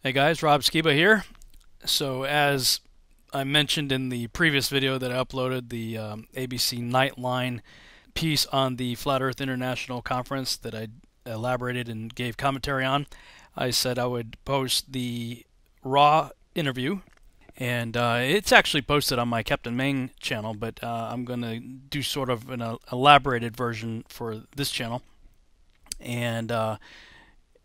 Hey guys, Rob Skiba here. So as I mentioned in the previous video that I uploaded, the ABC Nightline piece on the Flat Earth International Conference that I elaborated and gave commentary on, I said I would post the raw interview, and it's actually posted on my Captain Meng channel, but I'm going to do sort of an elaborated version for this channel, and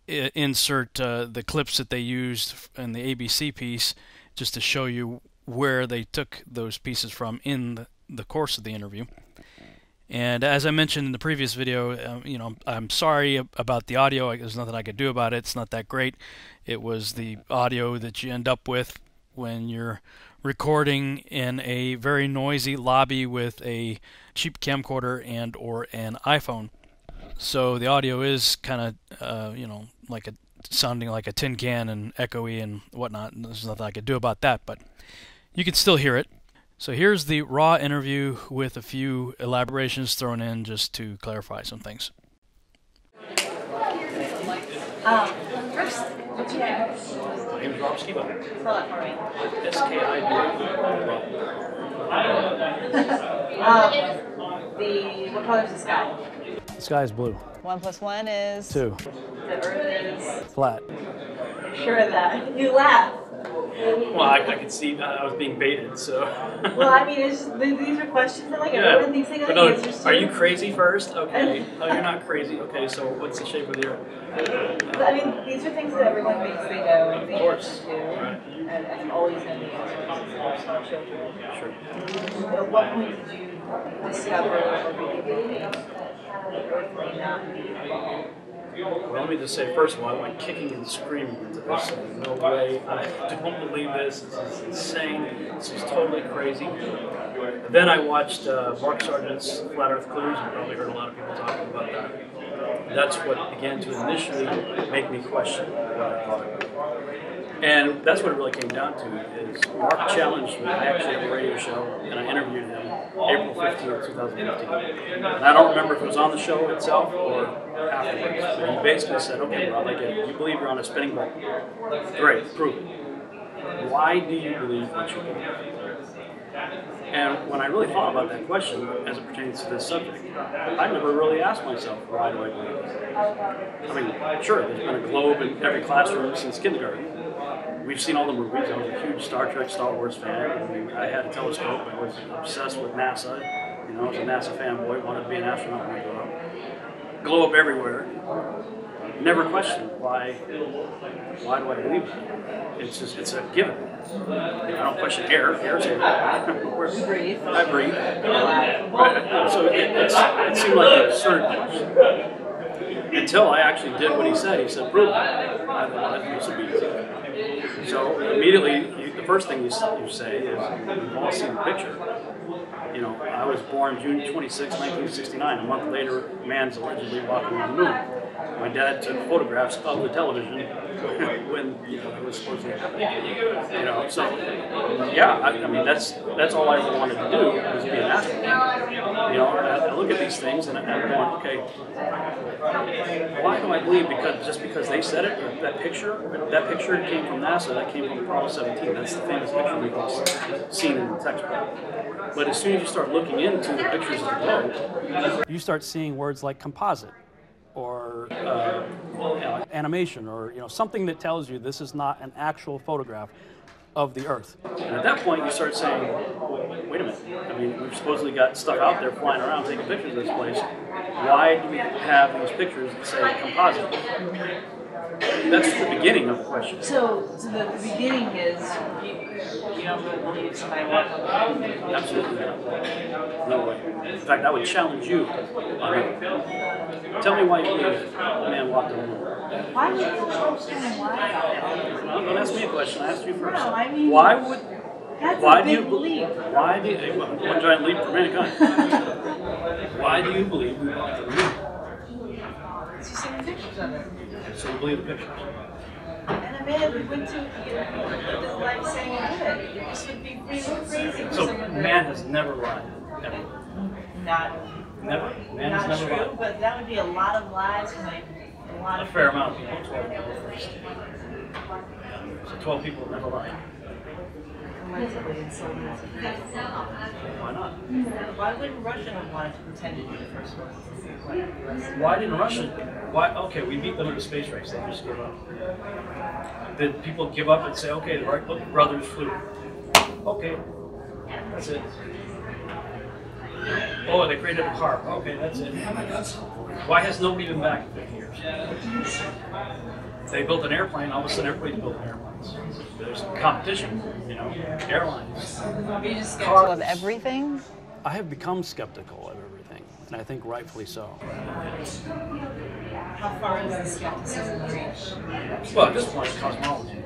insert the clips that they used in the ABC piece just to show you where they took those pieces from in the course of the interview. And as I mentioned in the previous video, I'm sorry about the audio. There's nothing I could do about it. It's not that great. It was the audio that you end up with when you're recording in a very noisy lobby with a cheap camcorder and or an iPhone. So the audio is kind of, like sounding like a tin can and echoey and whatnot. And there's nothing I could do about that, but you can still hear it. So here's the raw interview with a few elaborations thrown in just to clarify some things. First, what's your name? My name is Rob Skiba. Spell it for me. S-K-I-B. What color is the sky? The sky is blue. 1 + 1 is? 2. The earth is? Flat. You're sure of that? You laugh. Well, I could see I was being baited, so. Well, I mean, these are questions that like everyone thinks they got answers to. Are you crazy first? Okay. Oh, you're not crazy. Okay, so what's the shape of the earth? I mean, these are things that everyone thinks they know the answers to. Right. And always know the answers to our small children. Sure. At what point did you discover or believe that the earth may not be evolved? Well, let me just say, first of all, I went kicking and screaming into this. No way, I don't believe this. This is insane. This is totally crazy. Then I watched Mark Sargent's Flat Earth Clues. You probably heard a lot of people talking about that. That's what began to initially make me question what I thought. And that's what it really came down to, is Mark challenged me. I actually have a radio show, and I interviewed him April 15th, 2015. And I don't remember if it was on the show itself or afterwards. But he basically said, okay, Rob, I get it. You believe you're on a spinning ball. Great, prove it. Why do you believe what you believe? And when I really thought about that question as it pertains to this subject, I never really asked myself, why do I believe it? I mean, sure, there's been a globe in every classroom since kindergarten. We've seen all the movies. I was a huge Star Trek, Star Wars fan. I mean, I had a telescope. I was obsessed with NASA. I was a NASA fanboy, wanted to be an astronaut when I grew up. Globe everywhere. Never questioned why do I believe that? It's a given. I don't question air. Air's air. You breathe. I breathe. Right. So it seemed like an absurd question. Until I actually did what he said. He said, prove it. I thought this would be easy. So immediately, the first thing you say is, we've all seen the picture. I was born June 26, 1969. A month later, man's allegedly walking on the moon. My dad took photographs of the television when it was supposed to happen. So yeah, I mean that's all I ever wanted to do was be an astronaut. I look at these things and I'm going, okay, why do I believe because they said it? That picture came from NASA. That came from Apollo 17. That's the famous picture we've all seen in the textbook. But as soon as you start looking into the pictures of the globe, you start seeing words like composite, or animation, or something that tells you this is not an actual photograph of the Earth. And at that point, you start saying, wait a minute. I mean, we've supposedly got stuff out there flying around taking pictures of this place. Why do we have these pictures that say composite? That's the beginning of the question. So the beginning is you don't really believe somebody walked on the moon? Absolutely not. No way. In fact, I would challenge you on it. Tell me why you believe a man walked on the moon. Why would you understand why? Don't ask me a question. I asked you first. No, I mean, why do you believe? One giant leap for mankind. Why do you believe we walked on the moon? Because you've seen the pictures of it. So you believe the pictures. And a man who went to his life saying good. This would be real crazy. So man has never lied. Ever. Not. Never. Man has never true, lied. but that would be a lot of lies from a lot A of fair amount of people. 12 people first. So 12 people never lied. Why not? Why wouldn't Russia have wanted to pretend to be the first one to see what the US? Why didn't Russia? Why? Okay, we beat them in the space race. They just gave up. Did people give up and say, okay, the Wright brothers flew? Okay, that's it. Oh, they created a car. Okay, that's it. Why has nobody been back in 50 years? They built an airplane, all of a sudden everybody's building airplanes. There's competition, you know, airlines. Are you just skeptical of everything? I have become skeptical of everything, and I think rightfully so. How far does the skepticism reach? Well, at this point, cosmology.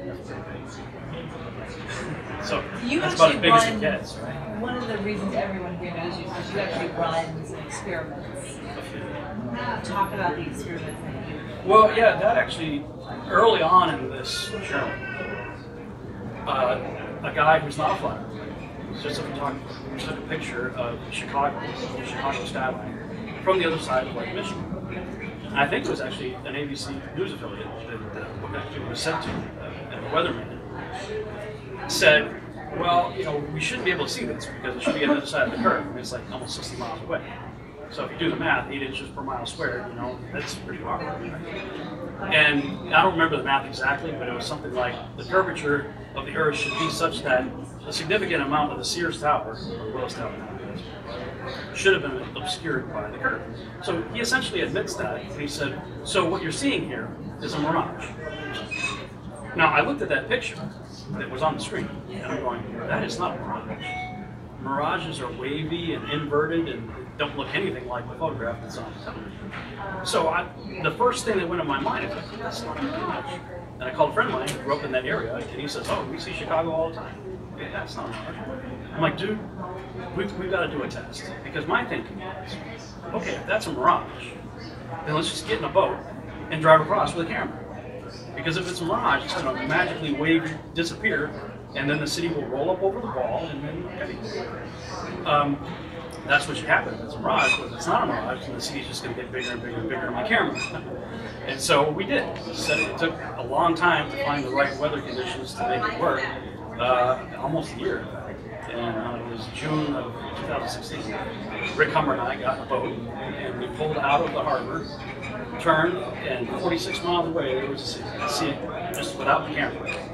So you that's about as big as it run, gets, right? One of the reasons everyone here knows you is because you actually run some experiments. Talk about the experiments that you do. Well, yeah, that actually, early on in this journey, a guy who's not a flat earther, he's just a photographer, took a picture of Chicago, the Chicago skyline, from the other side of Lake Michigan. And I think it was actually an ABC News affiliate that it was sent to, and the weatherman said, well, you know, we shouldn't be able to see this because it should be on the other side of the curve. And it's like almost 60 miles away. So if you do the math, 8 inches per mile squared, you know, that's pretty far. And I don't remember the math exactly, but it was something like the curvature of the Earth should be such that a significant amount of the Sears Tower, or Willis Tower, should have been obscured by the curve. So he essentially admits that, and he said, so what you're seeing here is a mirage. Now, I looked at that picture that was on the screen, and I'm going, that is not a mirage. Mirages are wavy and inverted and don't look anything like the photograph that's on the television. So the first thing that went in my mind is, that's not a mirage. And I called a friend of mine who grew up in that area, and he says, oh, we see Chicago all the time. Yeah, that's not a mirage. I'm like, dude, we've got to do a test. Because my thinking is, okay, if that's a mirage, then let's just get in a boat and drive across with a camera. Because if it's a mirage, it's going to magically disappear, and then the city will roll up over the wall, and then that's what should happen if it's a mirage. But if it's not a mirage, then the city's just going to get bigger and bigger and bigger on my camera. And so we did. It took a long time to find the right weather conditions to make it work, almost a year, in fact. And it was June of 2016. Rick Hummer and I got in a boat, and we pulled out of the harbor, turned, and 46 miles away there was a city, just without the camera.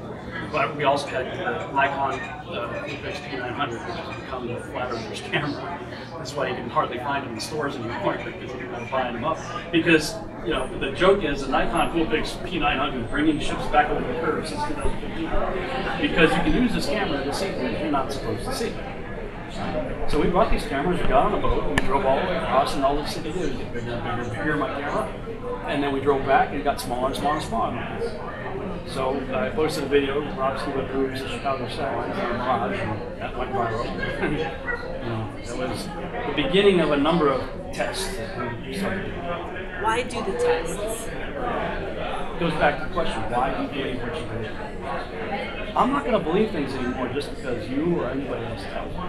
But we also had the Nikon P900, which has become the flat earther's camera. That's why you can hardly find them in stores anymore, because people are buying them up. Because, you know, the joke is the Nikon Coolpix P900 bringing ships back over the curve since 2015. Because you can use this camera to see things you're not supposed to see. So we brought these cameras, we got on a boat, and we drove all the way across, and all the city did was get bigger and bigger and bigger, my camera. And then we drove back, and it got smaller and smaller and smaller. So I posted a video, Rob Skiba proves the Chicago skyline is a mirage, and that went viral. You know, that was the beginning of a number of tests that we started doing. Why do the tests? It goes back to the question, why do you believe what you believe? I'm not going to believe things anymore just because you or anybody else tells me.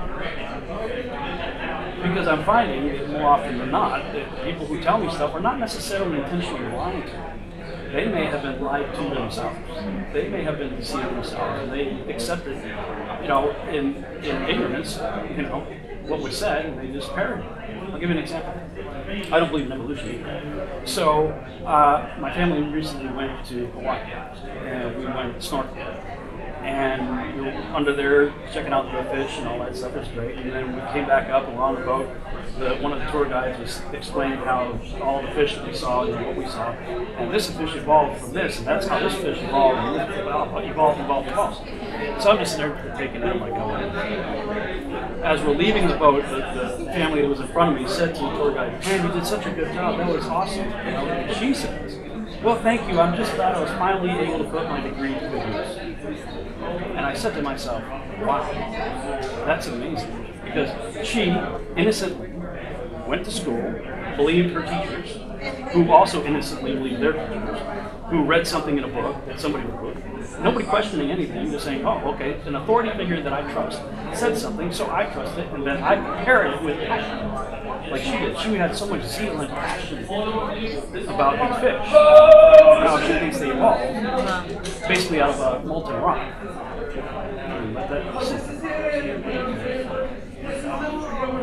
Because I'm finding that more often than not, that people who tell me stuff are not necessarily intentionally lying to me. They may have been lied to themselves. They may have been deceived themselves, and they accepted, you know, in ignorance, you know, what was said, and they just parroted it. I'll give you an example. I don't believe in evolution either. So my family recently went to Hawaii, and we went snorkeling. And we were under there checking out the fish and all that stuff. It was great. And then we came back up and we're on the boat. One of the tour guides was explaining how all the fish that we saw and what we saw. And this fish evolved from this, and that's how this fish evolved. And this evolved. So I'm just sitting there taking it. I'm like, oh. As we're leaving the boat, the family that was in front of me said to the tour guide, "Man, you did such a good job. That was awesome." You know, and she says, "Well, thank you. I'm just glad I was finally able to put my degree to good use." And I said to myself, wow, that's amazing. Because she innocently went to school, believed her teachers, who also innocently believed their teachers, who read something in a book that somebody wrote. Nobody questioning anything, just saying, oh, okay, an authority figure that I trust said something, so I trust it, and then I parrot it with passion. Like she did. She had so much zeal and passion about these fish. Now she thinks they evolved. basically out of molten rock. But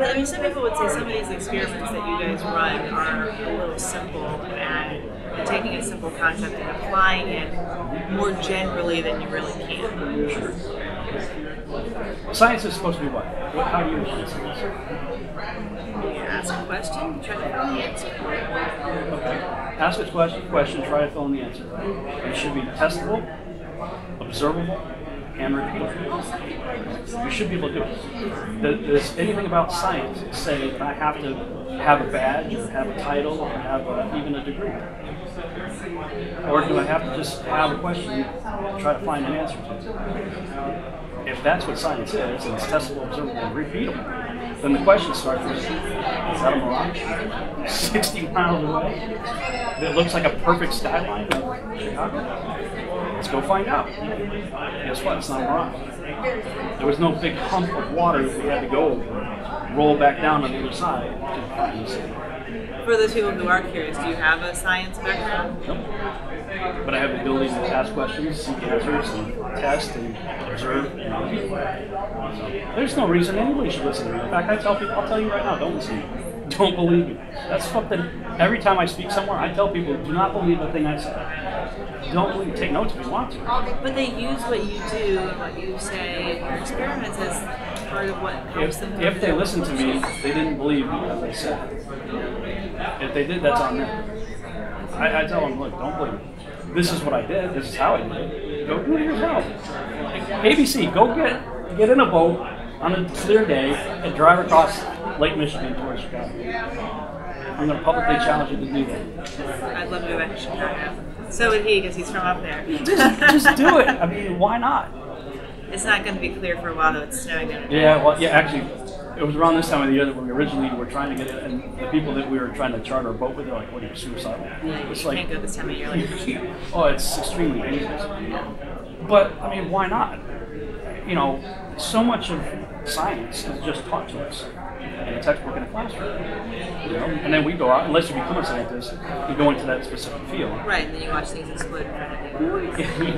I mean, some people would say some of these experiments that you guys run are a little simple and you're taking a simple concept and applying it more generally than you really can. Sure. Science is supposed to be what? How do you define science? You ask a question, you try to find the answer. Okay. Ask a question, try to fill in the answer. It should be testable, observable, and repeatable. You should be able to do it. Does anything about science say that I have to have a badge or have a title or have even a degree? Or do I have to just have a question and try to find an answer to it? If that's what science is, and it's testable, observable, and repeatable, then the question starts with, is that a mirage 60 miles away? It looks like a perfect skyline of Chicago? Let's go find out. Guess what? It's not a mirage. There was no big hump of water that we had to go over, roll back down on the other side to find the city. For those people who are curious, do you have a science background? Nope. But I have the ability to ask questions, seek answers, and test and observe. There's no reason anybody should listen to me. In fact, I tell people, I'll tell you right now, don't listen to me. Don't believe me. That's something, every time I speak somewhere, I tell people, do not believe the thing I say. Don't believe, take notes if you want to. But they use what you do and what you say in your experiments as part of what helps them. If they listen to me, they didn't believe me, as I said. If they did, that's on them. I tell them, look, don't believe me. This is what I did. This is how I did it. Go do it yourself. ABC, go get in a boat on a clear day and drive across Lake Michigan towards Chicago. I'm going to publicly challenge you to do that. I'd love to go back to Chicago. So would he, because he's from up there. Just do it. I mean, why not? It's not going to be clear for a while, though. It's snowing. Actually, it was around this time of the year that we originally were trying to get it, and the people that we were trying to charter a boat with, they're like, what are you, suicidal? It's like, can't go this time of year. Oh, it's extremely dangerous. But, I mean, why not? You know, so much of science is just taught to us in a textbook in a classroom. You know? And then we go out, unless you become a scientist, you go into that specific field. Right, and then you watch things explode in front of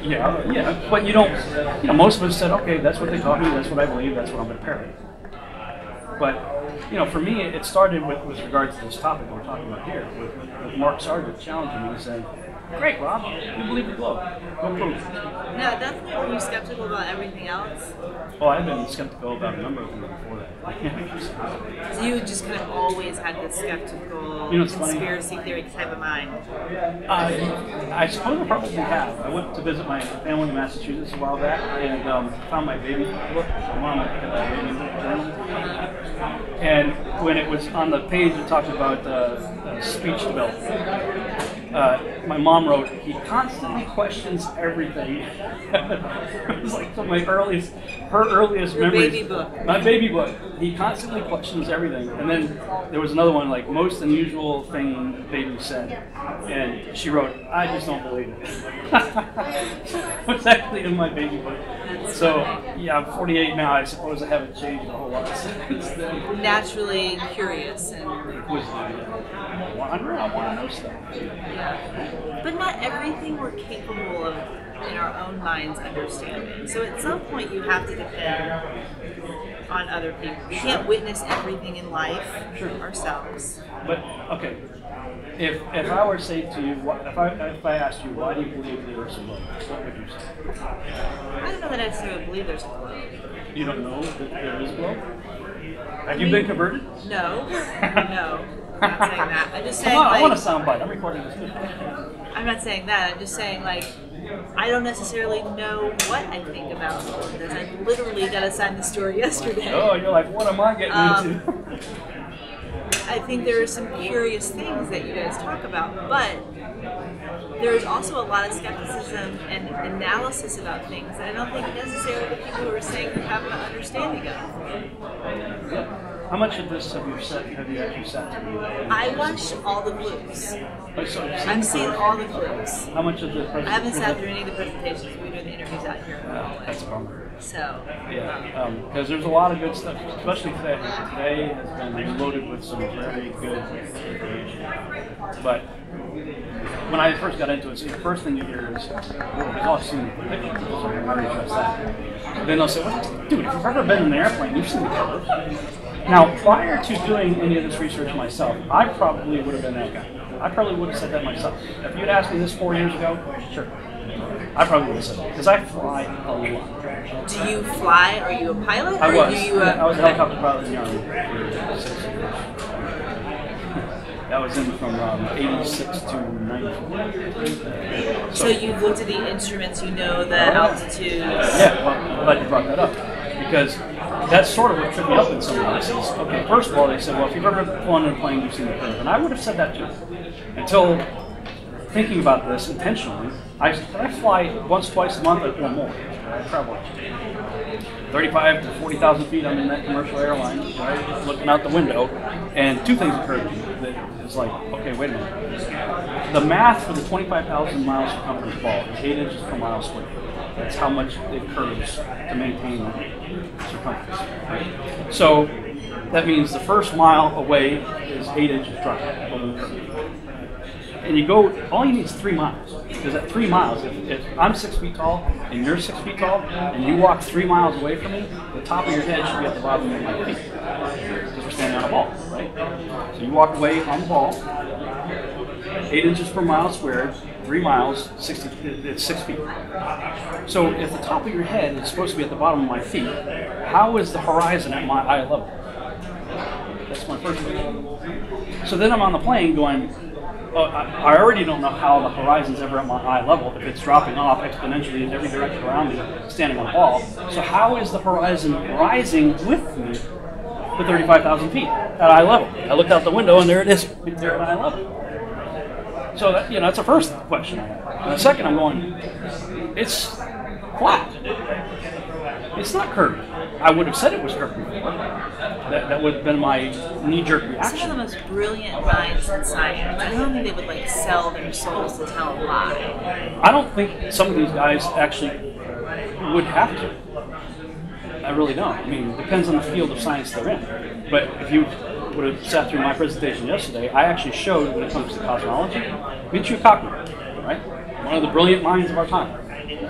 you. Yeah, but you don't, most of us said, okay, that's what they taught me, that's what I believe, that's what I'm going to parrot. But, for me, it started with regards to this topic we're talking about here, with Mark Sargent challenging me and saying, great, Rob, you believe the globe. Go prove it. No, definitely. Were you skeptical about everything else? Oh, I've been skeptical about a number of things before that. So you just kind of always had this skeptical, conspiracy theory type of mind? I suppose I probably have. I went to visit my family in Massachusetts a while back and found my baby book. My mom had a baby book journal. And when it was on the page, it talked about speech development. My mom wrote, he constantly questions everything. It was like her earliest memories. Baby book. My baby book. He constantly questions everything. And then there was another one, like, most unusual thing baby said. And she wrote, I just don't believe it. It was actually in my baby book. So, yeah, I'm 48 now. I suppose I haven't changed a whole lot since then. Naturally curious. And I want to know stuff. Yeah. But not everything we're capable of in our own minds understanding. So at some point you have to depend on other people. We can't witness everything in life ourselves. But, okay, if I were to say to you, if I asked you, why do you believe the Earth's a globe, what would you say? I don't know that I necessarily believe there's a globe. You don't know that there is a globe? Have you been converted? No. No. I'm not saying that. I'm just saying, Come on, I want a soundbite. I'm recording this. I'm not saying that. I'm just saying, I don't necessarily know what I think about this. I literally got assigned the story yesterday. Oh, you're like, what am I getting into? I think there are some curious things that you guys talk about, but there's also a lot of skepticism and analysis about things that I don't think necessarily the people who are saying have an understanding of. How much of this have you actually sat through? I watched all the blues. I've seen all the blues. How much of the I haven't sat through any of the presentations. We were doing the interviews out here. That's a bummer. So yeah, because there's a lot of good stuff, especially today. Today has been loaded with some very good information. But when I first got into it, the first thing you hear is, well, we've all seen the predictions, so I already trust that. Then they'll say, well, dude, if you've ever been in an airplane, you've seen the curve. Now, prior to doing any of this research myself, I probably would have been that guy. I probably would have said that myself. If you'd asked me this 4 years ago, sure. I probably would have said that, because I fly a lot. do you fly? Are you a pilot? I or was. Do you, I was a helicopter pilot in the Army for 6 years. That was in from 86 to 94. So you've looked at the instruments, you know the altitudes. Yeah, well, I'm glad you brought that up, because that's sort of what tripped me up in some of this. Is, okay, first of all, they said, well, if you've ever flown in a plane, you've seen the curve. And I would have said that too. Until thinking about this intentionally, I fly once, twice a month or more. I travel 35 to 40,000 feet. I'm in that commercial airline, right, looking out the window, and two things occurred to me. It's like, okay, wait a minute. The math for the 25,000 miles circumference ball is 8 inches per mile squared. That's how much it curves to maintain circumference. Right? So that means the first mile away is 8 inches drop over the curve. And you go, all you need is 3 miles. Because at 3 miles, if I'm 6 feet tall and you're 6 feet tall, and you walk 3 miles away from me, the top of your head should be at the bottom of my feet. Because we're standing on a ball, right? So you walk away on the ball, 8 inches per mile squared, 3 miles, it's 6 feet. So if the top of your head is supposed to be at the bottom of my feet, how is the horizon at my eye level? That's my first question. So then I'm on the plane going, oh, I already don't know how the horizon's ever at my eye level if it's dropping off exponentially in every direction around me, standing on a ball. So how is the horizon rising with me to 35,000 feet at eye level? I looked out the window and there it is, there at eye level. So that, that's the first question I have. And the second, I'm going, it's flat. It's not curved. I would have said it was curved before. That would have been my knee-jerk reaction. Some of the most brilliant minds in science, I don't think they would sell their souls to tell a lie. I don't think some of these guys actually would have to. I really don't. I mean, it depends on the field of science they're in. But if you would have sat through my presentation yesterday, I actually showed when it comes to cosmology, Michio Kaku, right? One of the brilliant minds of our time,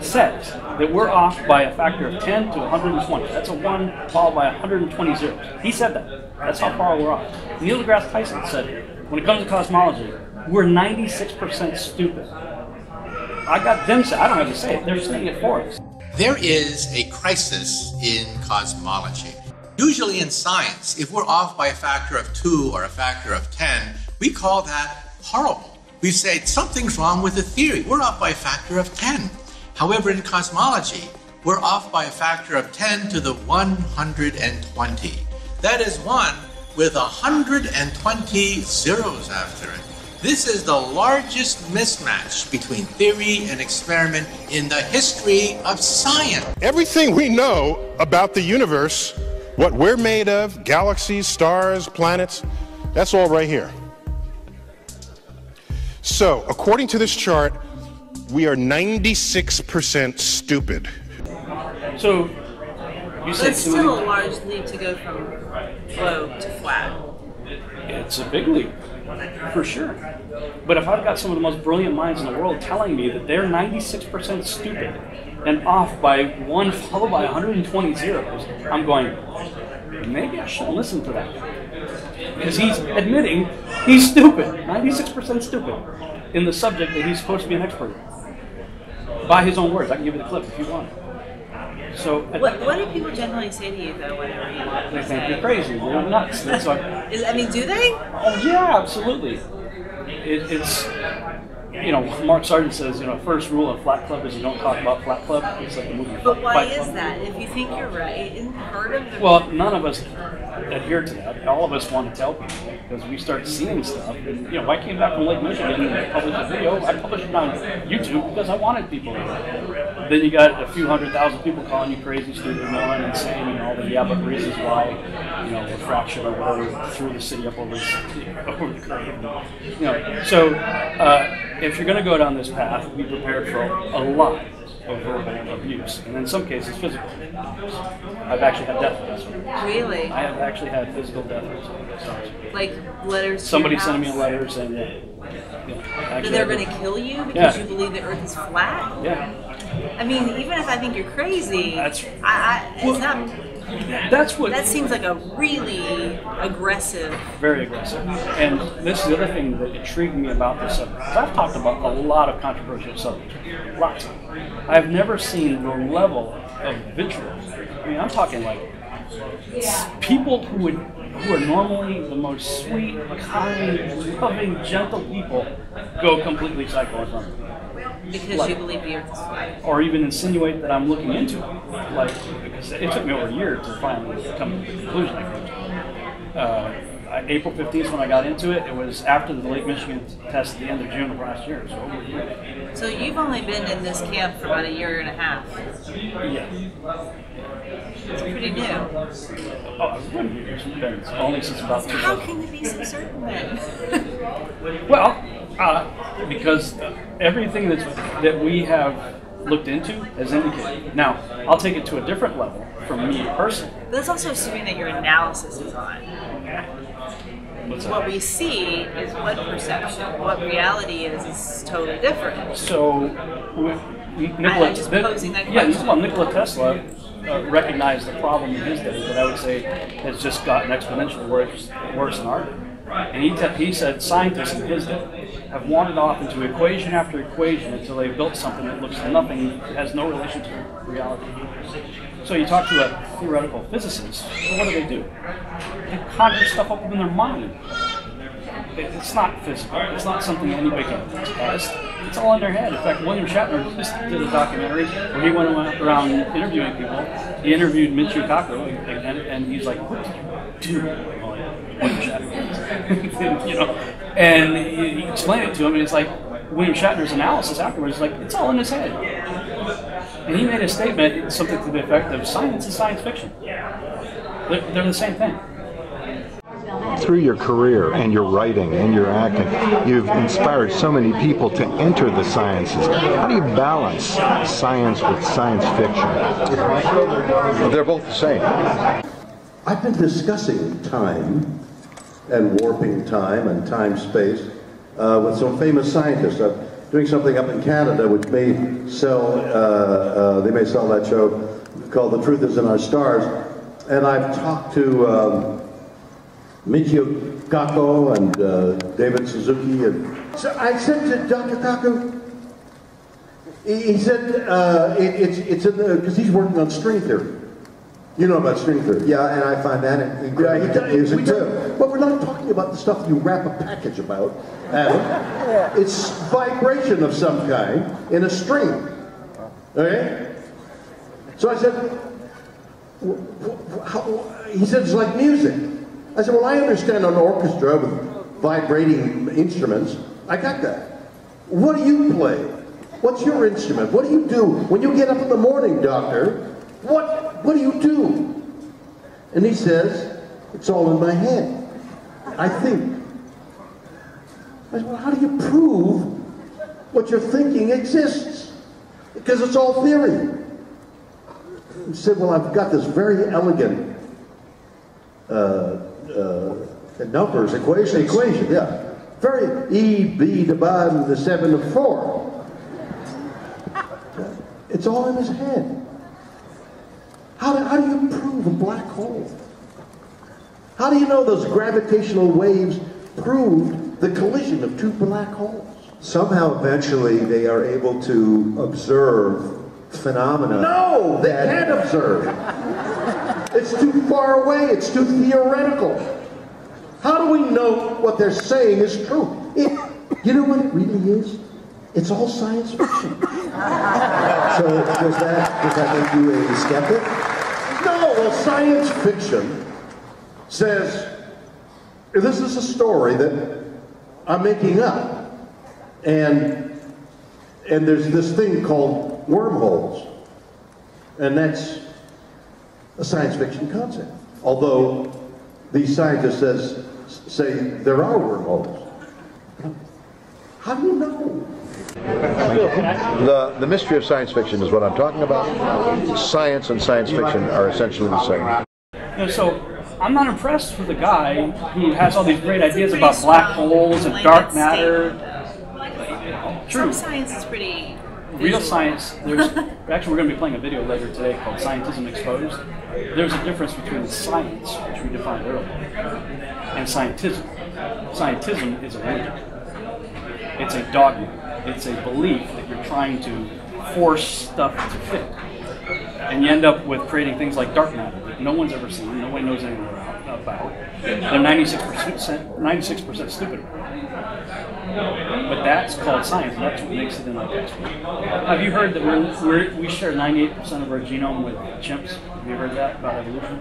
says that we're off by a factor of 10 to 120. That's a 1 followed by 120 zeros. He said that. That's how far we're off. Neil deGrasse Tyson said, when it comes to cosmology, we're 96% stupid. I got them saying, I don't have to say it, they're saying it for us. There is a crisis in cosmology. Usually in science, if we're off by a factor of 2 or a factor of 10, we call that horrible. We say something's wrong with the theory. We're off by a factor of 10. However, in cosmology, we're off by a factor of 10 to the 120. That is 1 with 120 zeros after it. This is the largest mismatch between theory and experiment in the history of science. Everything we know about the universe, what we're made of, galaxies, stars, planets, that's all right here. So, according to this chart, we are 96% stupid. So, you said it's still a large leap to go from globe to flat. It's a big leap, for sure. But if I've got some of the most brilliant minds in the world telling me that they're 96% stupid and off by 1 followed by 120 zeros, I'm going, maybe I shouldn't listen to that. Because he's admitting he's stupid, 96% stupid, in the subject that he's supposed to be an expert in. By his own words. I can give you the clip if you want. So, what do people generally say to you, though, whenever you they say? think you're crazy, you're nuts. That's what, Do they? oh yeah, absolutely. It's, Mark Sargent says, first rule of Flat Club is you don't talk about Flat Club. It's like the movie. But why Fight is Club. that? If you think you're right, isn't part of the... Well, none of us adhere to that. All of us want to tell people because we start seeing stuff. And, I came back from Lake Michigan and published a video. I published it on YouTube because I wanted people to know. Then you got a few 100,000 people calling you crazy, stupid, moron, insane, and all the but reasons why, refraction or whatever threw the city up over the curve. So if you're going to go down this path, be prepared for a lot of verbal abuse, and in some cases physical abuse. I've actually had death threats. Really? I have actually had physical death threats. Like letters. Somebody to your sending me house? letters and That they're going to kill you because you believe the Earth is flat. Yeah. I mean, even if I think you're crazy, it's not. That's what. That seems like a really aggressive. Very aggressive. And this is the other thing that intrigued me about this subject. I've talked about a lot of controversial subjects, lots of them. I've never seen the level of vitriol. I mean, I'm talking like people who are normally the most sweet, kind, loving, gentle people go completely psycho in front of me. Because you believe the Earth is flat. Or even insinuate that I'm looking into it. Like, because it took me over a year to finally come to the conclusion I came to. April 15th when I got into it, it was after the Lake Michigan test at the end of June of last year, so over a year. So you've only been in this camp for about a year and a half. Yeah. It's pretty new. Oh, I've been here. It's been only since about 2000. How can you be so certain then? Well, because everything that we have looked into has indicated. Now, I'll take it to a different level from me personally. But that's also assuming that your analysis is on. What we see is what perception. What reality is totally different. So, I'm just posing that question. Yeah, well, Nikola Tesla recognized the problem in his day that I would say has just gotten exponentially worse in our day. And he said scientists in his day have wandered off into equation after equation until they built something that looks nothing, has no relation to reality. So you talk to a theoretical physicist, well, what do? They conjure stuff up in their mind. It's not physical. It's not something anybody can test. It's all in their head. In fact, William Shatner just did a documentary where he went around interviewing people. He interviewed Michio Kaku, and he's like, "What did you do?" William Shatner, and he explained it to him, and it's like William Shatner's analysis afterwards is like, it's all in his head. And he made a statement, something to the effect of science is science fiction. They're the same thing. Through your career and your writing and your acting, you've inspired so many people to enter the sciences. How do you balance science with science fiction? They're both the same. I've been discussing time and warping time and time-space with some famous scientists. I'm doing something up in Canada which may sell, they may sell that show called The Truth Is in Our Stars. And I've talked to Michio Kaku and David Suzuki. And so I said to Dr. Kaku, he said, it's in the, because he's working on string theory. You know about string theory. Yeah, and I find that incredibly confusing too. But we're not talking about the stuff you wrap a package about, Adam. It's vibration of some kind in a string. Okay? So I said, he said, it's like music. I said, well, I understand an orchestra with vibrating instruments. I got that. What do you play? What's your instrument? What do you do? When you get up in the morning, doctor, what do you do? And he says, it's all in my head. I think. I said, well, how do you prove what you're thinking exists? Because it's all theory. He said, well, I've got this very elegant numbers, equation, yeah. Very EB divided the 7 to 4. It's all in his head. How do you prove a black hole? How do you know those gravitational waves proved the collision of two black holes? Somehow, eventually, they are able to observe phenomena. No, they can't observe. It's too far away. It's too theoretical. How do we know what they're saying is true? You know what it really is? It's all science fiction. So does that make you a skeptic? No, well, science fiction says, this is a story that I'm making up. And there's this thing called wormholes. And that's a science fiction concept. Although these scientists say there are wormholes. How do you know? The mystery of science fiction is what I'm talking about. Science and science fiction are essentially the same. So I'm not impressed with a guy who has all these great ideas about black holes and dark matter. Some science is pretty real science. Actually, we're going to be playing a video later today called Scientism Exposed. There's a difference between science, which we defined earlier, and scientism. Scientism is a religion. It's a dogma. It's a belief that you're trying to force stuff to fit. And you end up with creating things like dark matter that no one's ever seen, no one knows anything about. They're 96% stupid. But that's called science, and that's what makes it in our textbook. Have you heard that we share 98% of our genome with chimps? Have you heard that about evolution?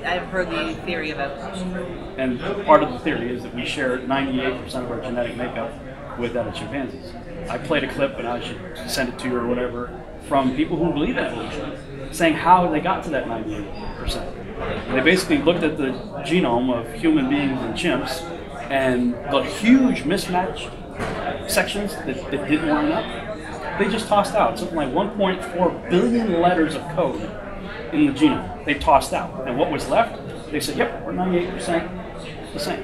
I've heard the theory of evolution. And part of the theory is that we share 98% of our genetic makeup with that of chimpanzees. I played a clip, and I should send it to you or whatever, from people who believe in evolution, saying how they got to that 98%. And they basically looked at the genome of human beings and chimps, and the huge mismatched sections that didn't line up, they just tossed out something like 1.4 billion letters of code in the genome. They tossed out. And what was left, they said, yep, we're 98% the same.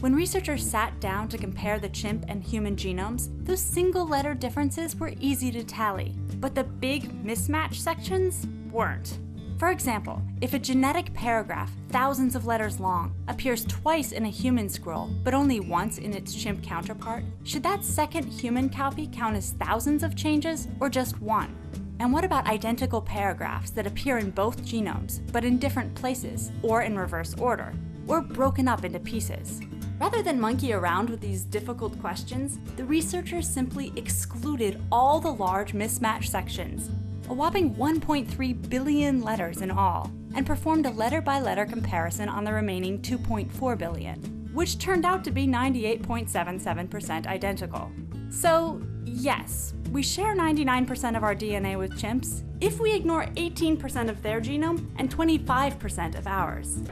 When researchers sat down to compare the chimp and human genomes, those single letter differences were easy to tally, but the big mismatch sections weren't. For example, if a genetic paragraph, thousands of letters long, appears twice in a human scroll, but only once in its chimp counterpart, should that second human copy count as thousands of changes, or just one? And what about identical paragraphs that appear in both genomes, but in different places, or in reverse order, or broken up into pieces? Rather than monkey around with these difficult questions, the researchers simply excluded all the large mismatch sections, a whopping 1.3 billion letters in all, and performed a letter-by-letter comparison on the remaining 2.4 billion, which turned out to be 98.77% identical. So, yes, we share 99% of our DNA with chimps if we ignore 18% of their genome and 25% of ours.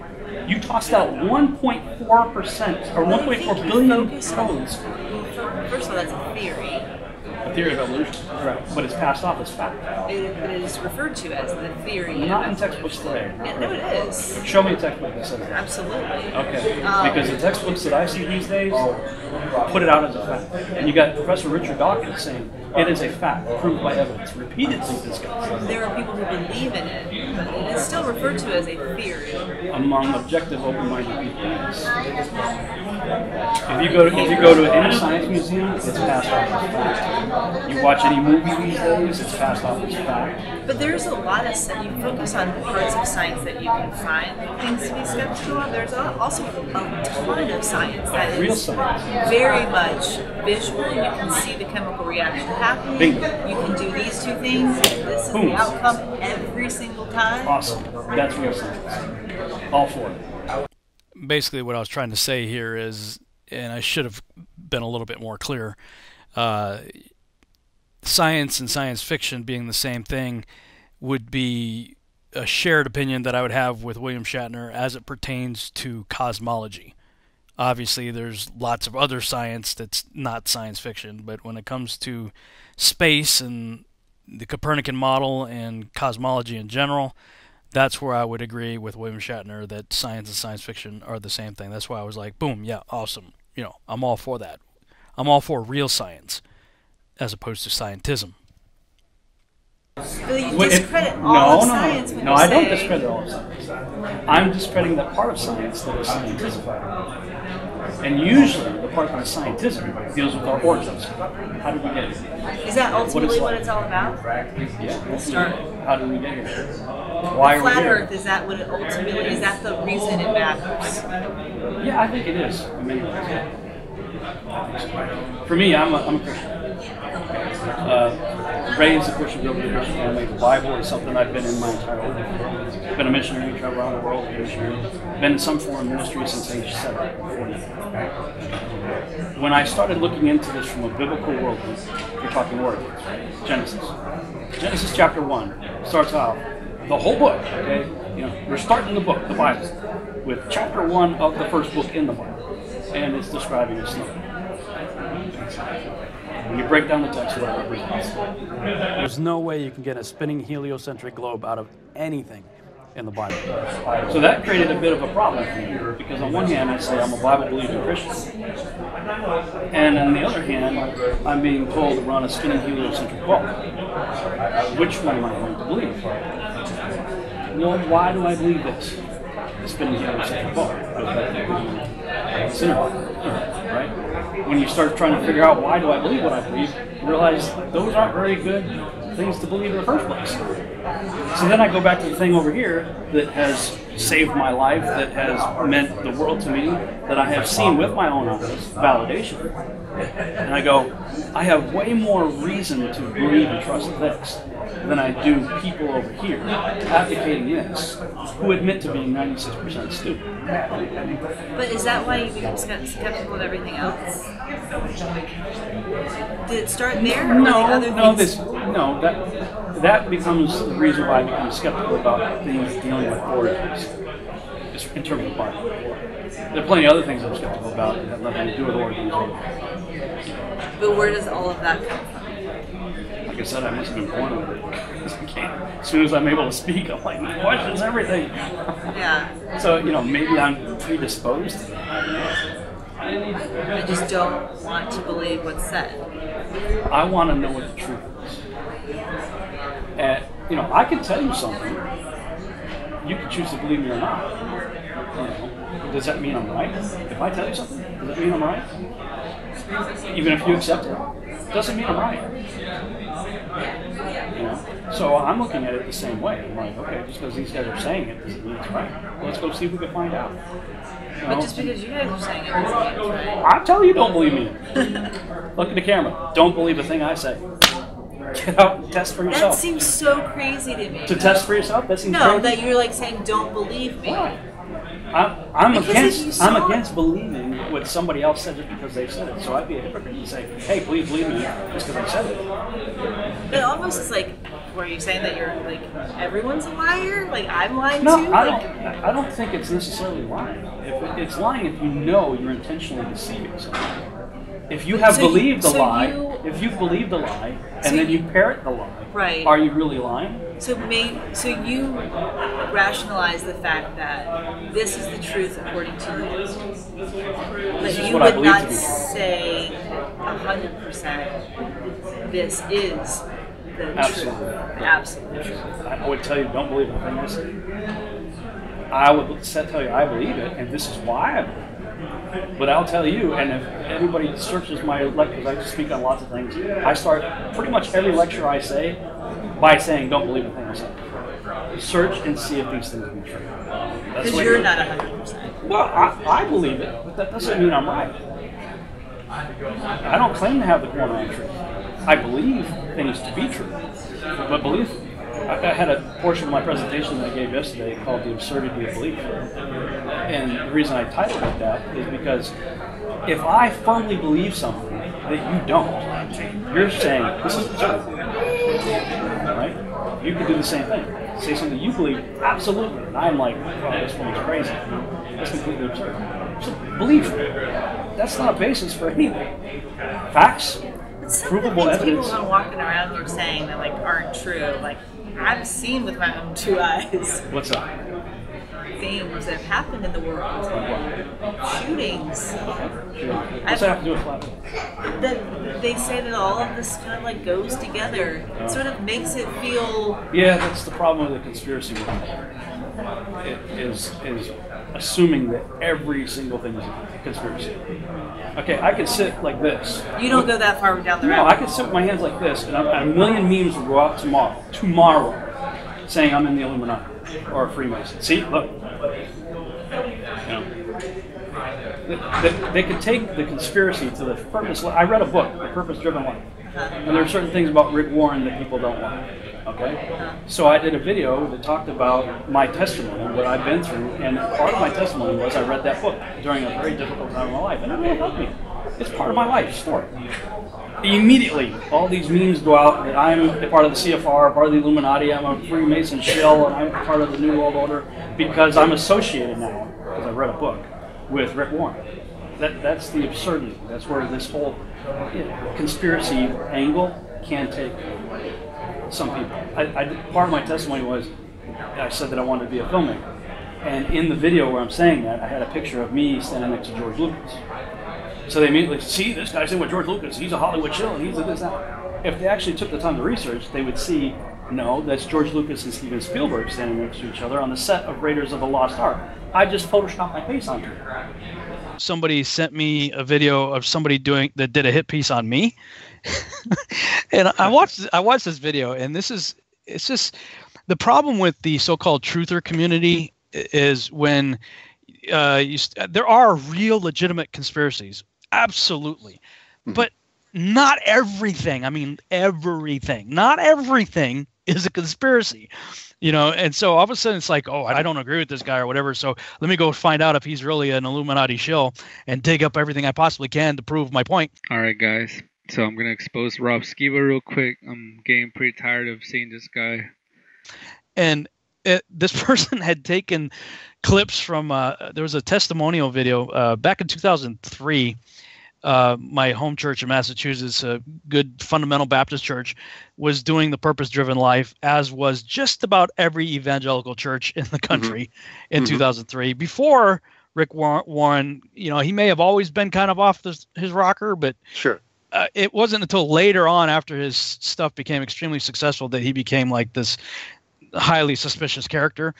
You tossed out 1.4% or 1.4 billion codes. First of all, that's a theory. A theory of evolution, right? But it's passed off as fact. It is referred to as the theory. Not in textbooks today. Yeah, no, it is. Show me a textbook that says that. Absolutely. Okay. Because the textbooks that I see these days put it out as a fact. And you got Professor Richard Dawkins saying it is a fact, proved by evidence, repeatedly discussed. There are people who believe in it, but it is still referred to as a theory. Among objective, open-minded people, yes. If you go to any science museum, it's passed off as fact. You watch any movie these days, it's passed off as fact. But there's a lot of stuff. You focus on parts of science that you can find things to be skeptical of. There's also a ton of science that is real science. Very much visual. You can see the chemical reaction happening. Bingo. You can do these two things, and this is the outcome every single time. Awesome. That's real science. All for it. Basically, what I was trying to say here is, and I should have been a little bit more clear, science and science fiction being the same thing would be a shared opinion that I would have with William Shatner as it pertains to cosmology. Obviously, there's lots of other science that's not science fiction, but when it comes to space and the Copernican model and cosmology in general, that's where I would agree with William Shatner that science and science fiction are the same thing. That's why I was like, boom, yeah, awesome. You know, I'm all for that. I'm all for real science as opposed to scientism. But you discredit all of science when you say... I don't discredit all of science. I'm discrediting that part of science that is scientism. And usually the part that is scientism deals with our origins. How did we get here? Is that ultimately what it's all about? Yeah. Let's start. How did we get here? Why are we Flat here? Earth, is that what it ultimately, is that the reason it matters? Yeah, I think it is in many ways. Yeah. For me, I'm a Christian. Raised a Christian, grew up in a Christian family. The Bible is something I've been in my entire life. Been a missionary, traveled around the world, been in some form of ministry since age 7, 40. When I started looking into this from a biblical worldview, we're talking origins, right? Genesis chapter 1 starts out the whole book. Okay, we're starting the book, the Bible, with chapter 1 of the first book in the Bible, and it's describing a snake. When you break down the text, whatever is possible. There's no way you can get a spinning heliocentric globe out of anything in the Bible. So that created a bit of a problem for me, because on one hand I say I'm a Bible-believing Christian, and on the other hand I'm being told to run a spinning heliocentric ball. Which one am I going to believe? Well, why do I believe this? The spinning heliocentric ball. Right? When you start trying to figure out why do I believe what I believe, you realize those aren't very good things to believe in the first place. So then I go back to the thing over here that has saved my life, that has meant the world to me, that I have seen with my own eyes, validation. And I go, I have way more reason to believe and trust this than I do people over here advocating this who admit to being 96% stupid. But is that why you become skeptical of everything else? Did it start there? That becomes the reason why I become skeptical about things dealing with origins, in terms of the Bible. There are plenty of other things I'm skeptical about that have nothing to do with origins. But where does all of that come from? Like I said, I must have been born with it. As soon as I'm able to speak, I'm like, my question's everything. Yeah. So, maybe I'm predisposed to that. I just don't want to believe what's said. I want to know what the truth is. And, I can tell you something. You can choose to believe me or not. Does that mean I'm right? If I tell you something, does that mean I'm right? Even if you accept it, doesn't mean I'm right. So I'm looking at it the same way. I'm like, okay, just because these guys are saying it doesn't mean it's right. Well, let's go see if we can find out. But just because you guys are saying it doesn't mean it's right. I'm telling you, don't believe me. Look at the camera. Don't believe a thing I say. Get out and test for yourself. That seems so crazy to me. To test for yourself? That seems crazy? No, that you're like saying, don't believe me. Why? I'm against believing what somebody else said just because they said it. So I'd be a hypocrite and say, hey, please believe me just because I said it. But almost it's like, were you saying that you're like everyone's a liar? Like I'm lying too? No, I don't think it's necessarily lying. It's lying if you know you're intentionally deceiving someone. If you have believed the lie, if you've believed the lie and then you parrot the lie, right? Are you really lying? So you rationalize the fact that this is the truth according to you. But you would not say 100% this is the truth. Absolutely. I would tell you don't believe the thing I say. I would tell you I believe it, and this is why I believe it. But I'll tell you, and if anybody searches my lectures, I speak on lots of things. I start pretty much every lecture I say by saying, don't believe the thing I say. Search and see if these things be true. Because you're not 100%. Well, I believe it, but that doesn't mean I'm right. I don't claim to have the corner on truth. I believe things to be true, but belief. I had a portion of my presentation that I gave yesterday called The Absurdity of Belief. And the reason I titled it that is because if I firmly believe something that you don't, you're saying, this is the truth. Right? You can do the same thing. Say something you believe, absolutely. And I'm like, oh, this one's crazy. That's completely absurd. So belief, that's not a basis for anything. Facts, provable evidence. People are walking around here saying that like aren't true. Like I've seen with my own two eyes. What's up? Things that have happened in the world. Shootings. What's that have to do with flat? That they say that all of this kind of like goes together. It sort of makes it feel. Yeah, that's the problem with the conspiracy movement. It is assuming that every single thing is a conspiracy. Okay, I could sit like this. You don't go that far down the road. No, I could sit with my hands like this, and a million memes will go out tomorrow, saying I'm in the Illuminati or a Freemason. See, look. They could take the conspiracy to the purpose. I read a book, The Purpose-Driven Life, and there are certain things about Rick Warren that people don't like. Okay, so I did a video that talked about my testimony, what I've been through, and part of my testimony was I read that book during a very difficult time in my life, and it really helped me. It's part of my life story. Immediately, all these memes go out that I'm a part of the CFR, part of the Illuminati, I'm a Freemason shill, and I'm part of the New World Order because I'm associated now, because I read a book, with Rick Warren. That's the absurdity. That's where this whole conspiracy angle can take some people. Part of my testimony was I said that I wanted to be a filmmaker. And in the video where I'm saying that, I had a picture of me standing next to George Lucas. So they immediately see this guy's in with George Lucas. He's a Hollywood shill, and he's a this, that. If they actually took the time to research, they would see, no, that's George Lucas and Steven Spielberg standing next to each other on the set of Raiders of the Lost Ark. I just photoshopped my face onto it. Somebody sent me a video of somebody that did a hit piece on me, and I watched this video, and it's just the problem with the so-called truther community is when there are real legitimate conspiracies, absolutely, but not everything. I mean, everything. Not everything is a conspiracy, and so all of a sudden it's like, oh, I don't agree with this guy or whatever, so let me go find out if he's really an Illuminati shill and dig up everything I possibly can to prove my point. All right, guys. So I'm going to expose Rob Skiba real quick. I'm getting pretty tired of seeing this guy. And this person had taken clips from, there was a testimonial video back in 2003. My home church in Massachusetts, a good fundamental Baptist church, was doing the purpose-driven life, as was just about every evangelical church in the country in 2003. Before Rick Warren, he may have always been kind of off his rocker, but sure. It wasn't until later on, after his stuff became extremely successful, that he became like this highly suspicious character,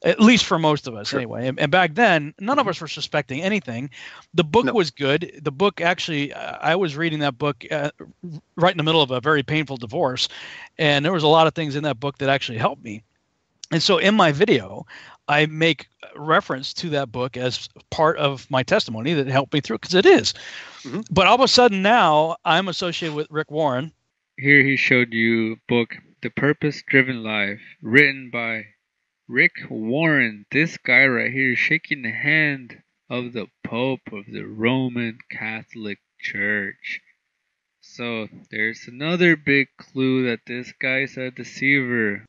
at least for most of us anyway. And back then, none of us were suspecting anything. The book was good. The book, actually, I was reading that book right in the middle of a very painful divorce, and there was a lot of things in that book that actually helped me. And so in my video, I make reference to that book as part of my testimony that helped me through, because it is. But all of a sudden now, I'm associated with Rick Warren. Here he showed you a book, The Purpose-Driven Life, written by Rick Warren. This guy right here is shaking the hand of the Pope of the Roman Catholic Church. So there's another big clue that this guy's a deceiver.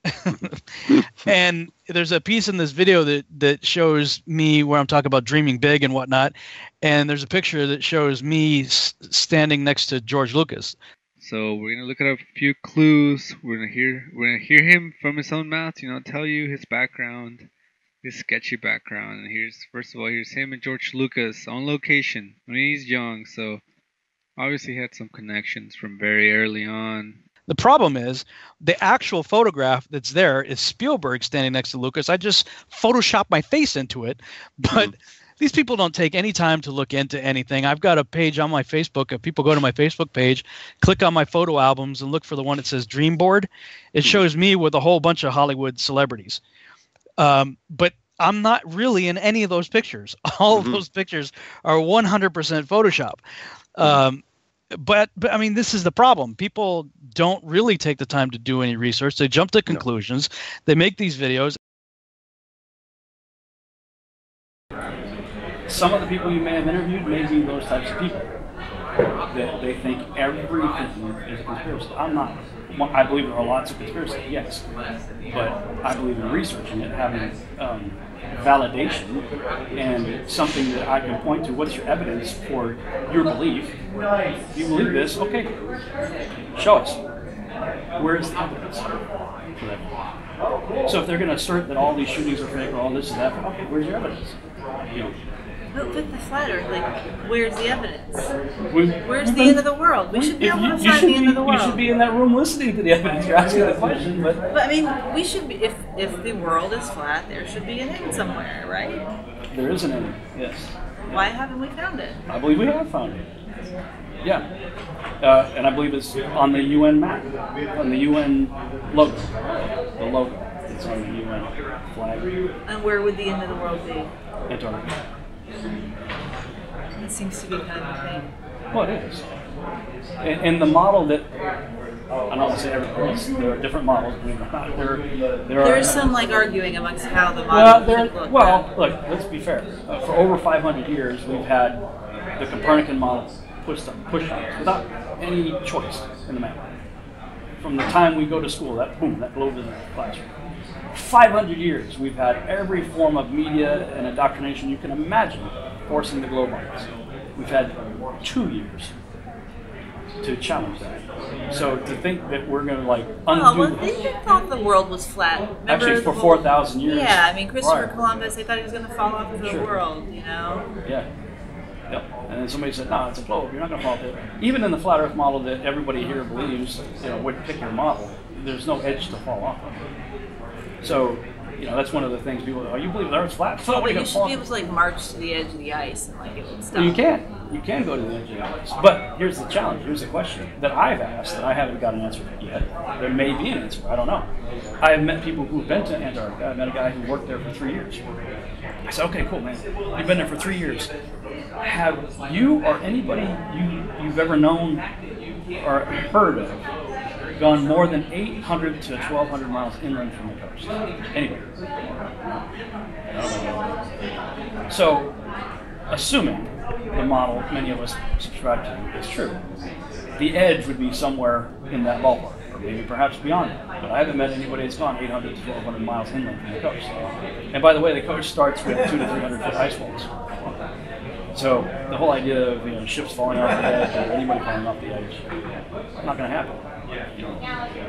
And there's a piece in this video that shows me where I'm talking about dreaming big and whatnot. And there's a picture that shows me standing next to George Lucas. So we're gonna look at a few clues. We're gonna hear him from his own mouth, tell you his background, his sketchy background. And first of all, here's him and George Lucas on location when he's young. So obviously he had some connections from very early on. The problem is the actual photograph that's there is Spielberg standing next to Lucas. I just photoshopped my face into it, but these people don't take any time to look into anything. I've got a page on my Facebook. If people go to my Facebook page, click on my photo albums and look for the one that says Dream Board, it shows me with a whole bunch of Hollywood celebrities. But I'm not really in any of those pictures. All of those pictures are 100% Photoshop. But I mean, this is the problem. People don't really take the time to do any research. They jump to conclusions. They make these videos. Some of the people you may have interviewed may be those types of people. That they think everything is a conspiracy. I'm not. I believe there are lots of conspiracies, yes. But I believe in researching it, having validation, and something that I can point to. What's your evidence for your belief? You believe this? Okay. Show us. Where is the evidence for that? So if they're going to assert that all these shootings are fake or all this and that, okay, where's your evidence? But with the flat Earth, where's the evidence? Where's the end of the world? We should be able to find the end of the world. You should be in that room listening to the evidence. You're asking the question, but I mean, we should be. If the world is flat, there should be an end somewhere, right? There is an end. Yes. Why haven't we found it? I believe we have found it. Yeah. And I believe it's on the UN map, on the UN logo. The logo. It's on the UN flag. And where would the end of the world be? Antarctica. It seems to be kind of a thing. Well, it is. And the model that, I don't want to say everything, there are different models. There is some arguing amongst how the model should look. Well, look, let's be fair. For over 500 years, we've had the Copernican model pushed on us without any choice in the matter. From the time we go to school, that globe is in the classroom. 500 years, we've had every form of media and indoctrination you can imagine forcing the globe on us. We've had 2 years to challenge that. So to think that we're going to like well, they thought the world was flat. Remember actually for 4,000 years. Yeah, I mean Christopher Columbus, they thought he was going to fall off the world, you know. Yeah. Yep. And then somebody said, no, it's a globe. You're not going to fall off it. Even in the flat Earth model that everybody here believes, would pick your model, there's no edge to fall off of. So, that's one of the things people. Oh, you believe the Earth's flat? So but you should be able to like march to the edge of the ice and like it would stop. Well, you can go to the edge of the ice. But here's the challenge. Here's the question that I've asked that I haven't got an answer yet. There may be an answer. I don't know. I have met people who've been to Antarctica. I met a guy who worked there for 3 years. I said, okay, cool, man. You've been there for 3 years. Have you or anybody you've ever known or heard of gone more than 800 to 1,200 miles inland from the coast? Anyway. So, assuming the model many of us subscribe to is true, the edge would be somewhere in that ballpark, or maybe perhaps beyond that. But I haven't met anybody that's gone 800 to 1,200 miles inland from the coast. And by the way, the coast starts with 200 to 300 foot ice walls. So the whole idea of ships falling off the edge or anybody falling off the edge, not going to happen.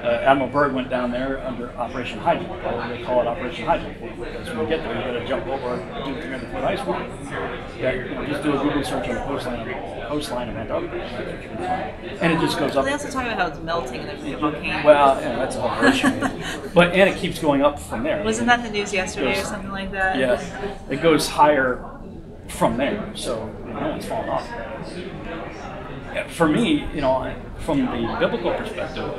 Admiral Byrd went down there under Operation Hydra. They call it Operation Hydra because when you get there, you got to jump over 200 to 300 foot ice wall. Just do a Google search on the coastline of Antarctica, and it just goes up. Well, they also talk about how it's melting and there's a volcano. Well, that's a whole issue. And it keeps going up from there. Wasn't that the news yesterday or something like that? Yeah, it goes higher from there, so no one's falling off. For me, from the biblical perspective,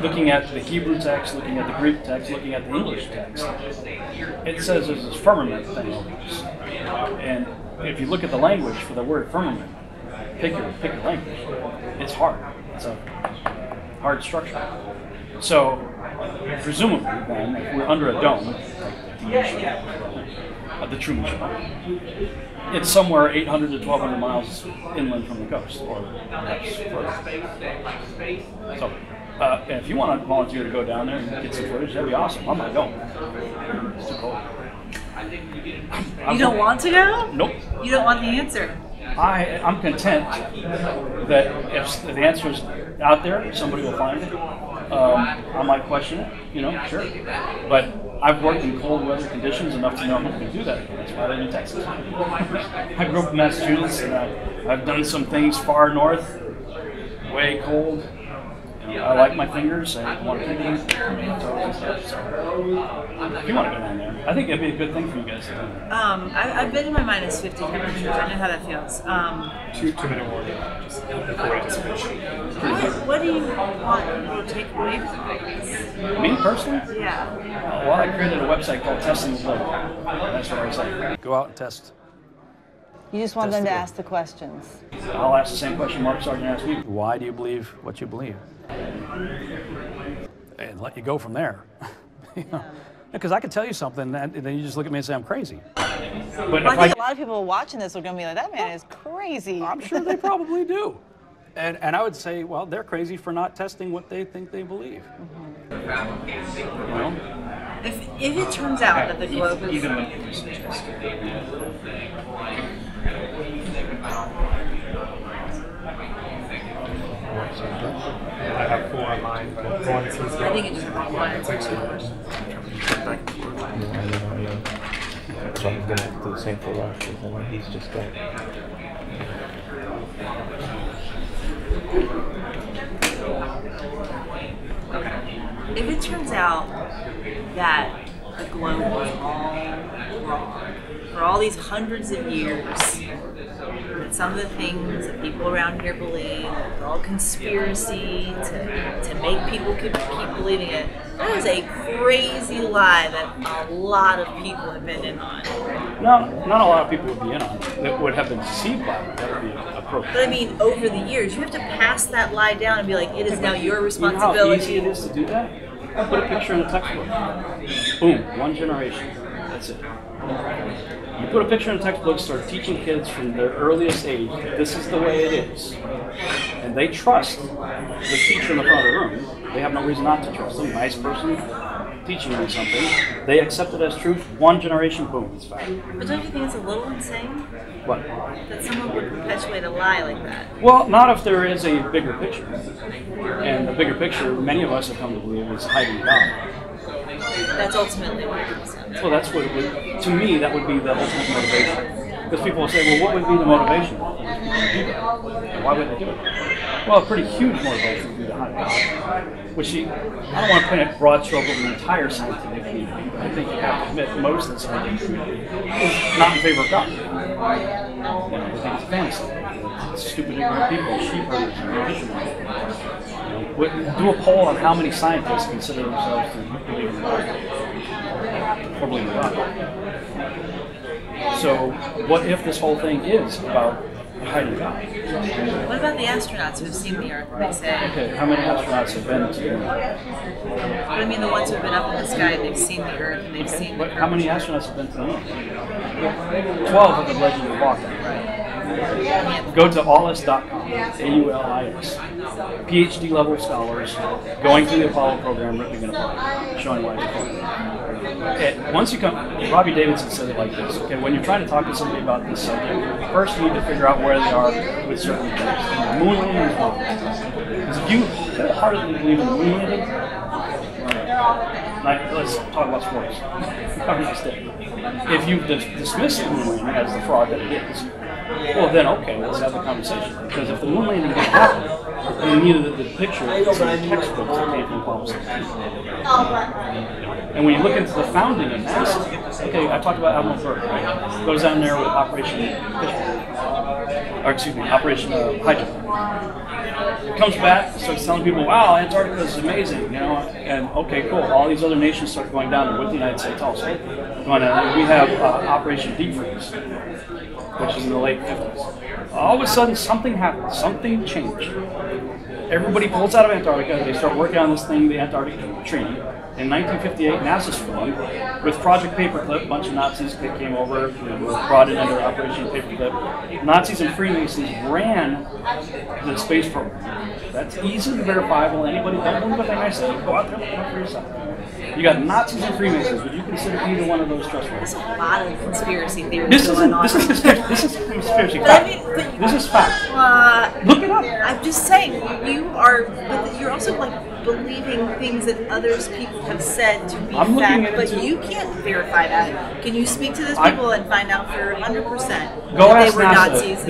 looking at the Hebrew text, looking at the Greek text, looking at the English text, it says there's this firmament thing over this. And if you look at the language for the word firmament, pick your language. It's hard. It's a hard structure. So, presumably, then, if we're under a dome, like the Truman Show, it's somewhere 800 to 1,200 miles inland from the coast, or perhaps further. So, and if you want to volunteer to go down there and get some footage, that'd be awesome. I'm not going. It's too cold. You don't want to go? Nope. You don't want the answer? I'm content that if the answer is out there, somebody will find it. I might question it, sure. But I've worked in cold weather conditions enough to know who can do that. That's why I live in Texas. I grew up in Massachusetts, and I've done some things far north, way cold. I like my fingers. I want to take them and stuff. So if you want to go down there, I think it'd be a good thing for you guys to do. I've been in my minus 50 temperatures. I know how that feels. 2-minute warning just before it's finished. What do you want people to take away from this? Me personally? Yeah. Well, I created a website called Testing the Globe. That's what I say. Go out and test. You just want them to ask the questions. I'll ask the same question Mark Sargent asked me. Why do you believe what you believe? And let you go from there. Because I could tell you something, and then you just look at me and say I'm crazy. But I think a lot of people watching this are going to be like, that man is crazy. I'm sure they probably do. And I would say, well, they're crazy for not testing what they think they believe. If it turns out that the globe is... Even when you suggest I have 4 on mine, but one is I think it just has one or two questions. So I'm going to do the same for Rush, and then he's just got... If it turns out that the globe was all wrong for all these hundreds of years, that some of the things that people around here believe are all conspiracy to make people keep believing it, that is a crazy lie that a lot of people have been in on. No, not a lot of people would be in on it. That would have been deceived by it. That would be appropriate. But I mean, over the years, you have to pass that lie down and be like, it is now your responsibility. You know how easy it is to do that? Put a picture in a textbook. Boom, one generation. That's it. You put a picture in a textbook, start teaching kids from their earliest age that this is the way it is. And they trust the teacher in the front of the room. They have no reason not to trust them. Nice person, teaching them something, they accept it as truth. One generation, boom, it's fact. But don't you think it's a little insane? What? That someone would perpetuate a lie like that? Well, not if there is a bigger picture. And the bigger picture, many of us have come to believe, is hiding God. That's ultimately what it comes down to. Well, that's what it would, to me, that would be the ultimate motivation. Because people will say, well, what would be the motivation? And why would they do it? Well, a pretty huge motivation would be to hide God. Which, I don't want to paint a broad stroke over the entire scientific community, but I think you have to admit most of the scientific community is not in favor of God. They think it's a fantasy. It's stupid, ignorant people, sheep herders, and fishermen. Do a poll on how many scientists consider themselves to believe in God. Or believe in God. So, what if this whole thing is about hiding God? What about the astronauts who have seen the Earth and they say... Okay, how many astronauts have been to the Moon? But I mean the ones who have been up in the sky and they've seen the Earth and they've seen the... How many astronauts have been to the Moon? 12 have allegedly walked on it. Go to aulis.com, AULIS. PhD level scholars going through the Apollo program, ripping it apart, showing why it's important. Once you come, Robbie Davidson said it like this, okay, when you're trying to talk to somebody about this subject, first you need to figure out where they are with certain things. And the moon landing is one. Because if you wholeheartedly believe in the moon landing, like, let's talk about sports. If you dismiss the moon landing as the fraud that it is, well then okay, let's have a conversation. Because if the moon landing didn't happen, then you needed the picture of some textbooks that came from Apollo 16. And when you look into the founding of NASA, okay, I talked about Admiral Byrd, right? Goes down there with Operation Operation Hydra. Comes back, starts telling people, wow, Antarctica is amazing, you know, and okay, cool. All these other nations start going down there with the United States also. We have Operation Deep Freeze, which is in the late 50s. All of a sudden, something happened. Something changed. Everybody pulls out of Antarctica. They start working on this thing, the Antarctic Treaty. In 1958, NASA's formed with Project Paperclip. A bunch of Nazis came over, were brought in under Operation Paperclip. Nazis and Freemasons ran the space program. That's easily verifiable. Anybody don't believe a thing I say, go out there and look it up for yourself. You got Nazis and Freemasons. Would you consider either one of those trustworthy? There's a lot of conspiracy theories going on. This is conspiracy fact. This is fact. Look it up. I'm just saying, but you're also like believing things that others people have said to be fact, but you can't verify that. Can you speak to those people and find out for 100% that they were Nazis?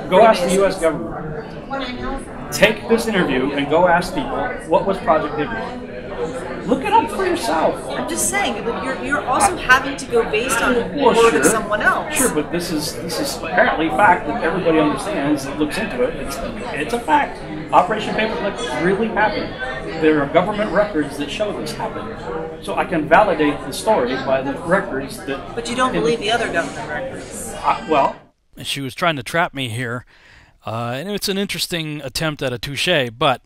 Go ask the U.S. government. Take this interview and go ask people, what was Project Paperclip? Look it up for yourself. I'm just saying, but you're also having to go based on the word of someone else. Sure, but this is apparently fact that everybody understands that looks into it. It's a fact. Operation Paperclip really happened. There are government records that show this happened. So I can validate the story by the records that... But you don't believe the other government records. Well... She was trying to trap me here, and it's an interesting attempt at a touche, but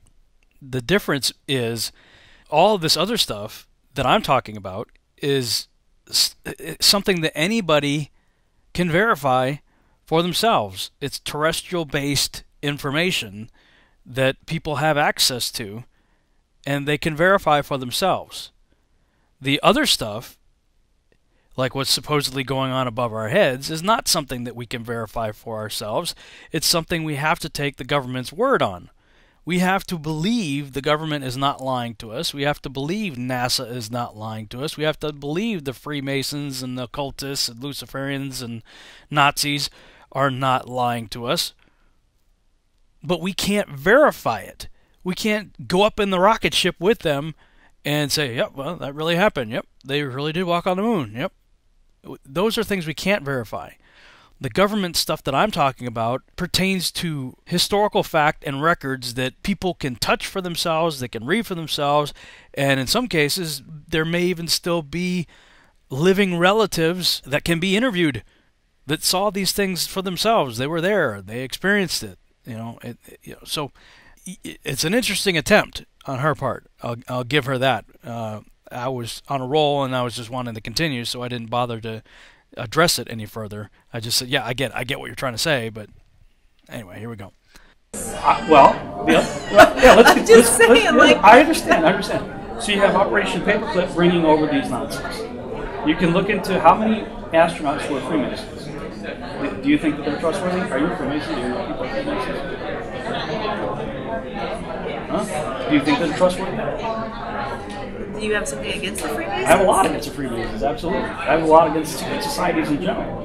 the difference is all of this other stuff that I'm talking about is something that anybody can verify for themselves. It's terrestrial-based information that people have access to, and they can verify for themselves. The other stuff, like what's supposedly going on above our heads, is not something that we can verify for ourselves. It's something we have to take the government's word on. We have to believe the government is not lying to us. We have to believe NASA is not lying to us. We have to believe the Freemasons and the occultists and Luciferians and Nazis are not lying to us. But we can't verify it. We can't go up in the rocket ship with them and say, yep, well, that really happened. Yep, they really did walk on the moon. Yep. Those are things we can't verify. The government stuff that I'm talking about pertains to historical fact and records that people can touch for themselves, they can read for themselves, and in some cases, there may even still be living relatives that can be interviewed that saw these things for themselves. They were there. They experienced it. So it's an interesting attempt on her part. I'll give her that. I was on a roll and I was just wanting to continue, so I didn't bother to address it any further. I just said, yeah, I get what you're trying to say, but anyway, here we go. Let's saying, I understand. So you have Operation Paperclip bringing over these nonsense. You can look into how many astronauts were Freemasons. Do you think that they're trustworthy? Are you a Freemason? Do you know people are Freemasons? Huh? Do you think they're trustworthy? Do you have something against the Freemasons? I have a lot against the Freemasons, absolutely. I have a lot against secret societies in general.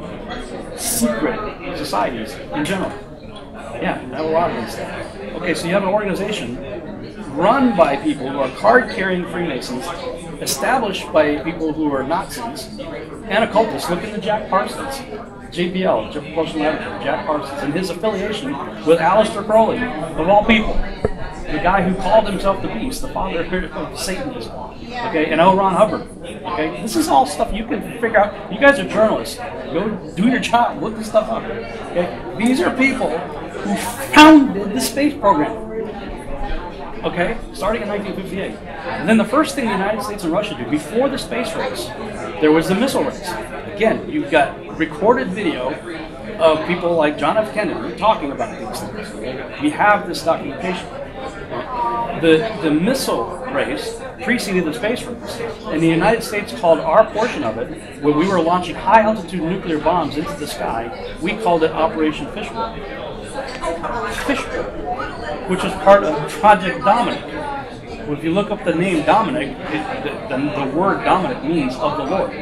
Secret societies in general. Yeah, I have a lot against that. Okay, so you have an organization run by people who are card-carrying Freemasons, established by people who are Nazis, and occultists. Look into Jack Parsons, JPL, Propulsion Laboratory, Jack Parsons, and his affiliation with Aleister Crowley, of all people. The guy who called himself the Beast, the father of Satanism. Okay, and L. Ron Hubbard. Okay, this is all stuff you can figure out. You guys are journalists. Go do your job. Look this stuff up. Okay, these are people who founded the space program. Okay, starting in 1958. And then the first thing the United States and Russia did before the space race, there was the missile race. Again, you've got recorded video of people like John F. Kennedy talking about these things. Okay? We have this documentation. The missile race preceded the space race, and the United States called our portion of it, when we were launching high-altitude nuclear bombs into the sky, we called it Operation Fishbowl. Fishbowl, which is part of Project Dominic. Well, if you look up the name Dominic, the word Dominic means of the Lord.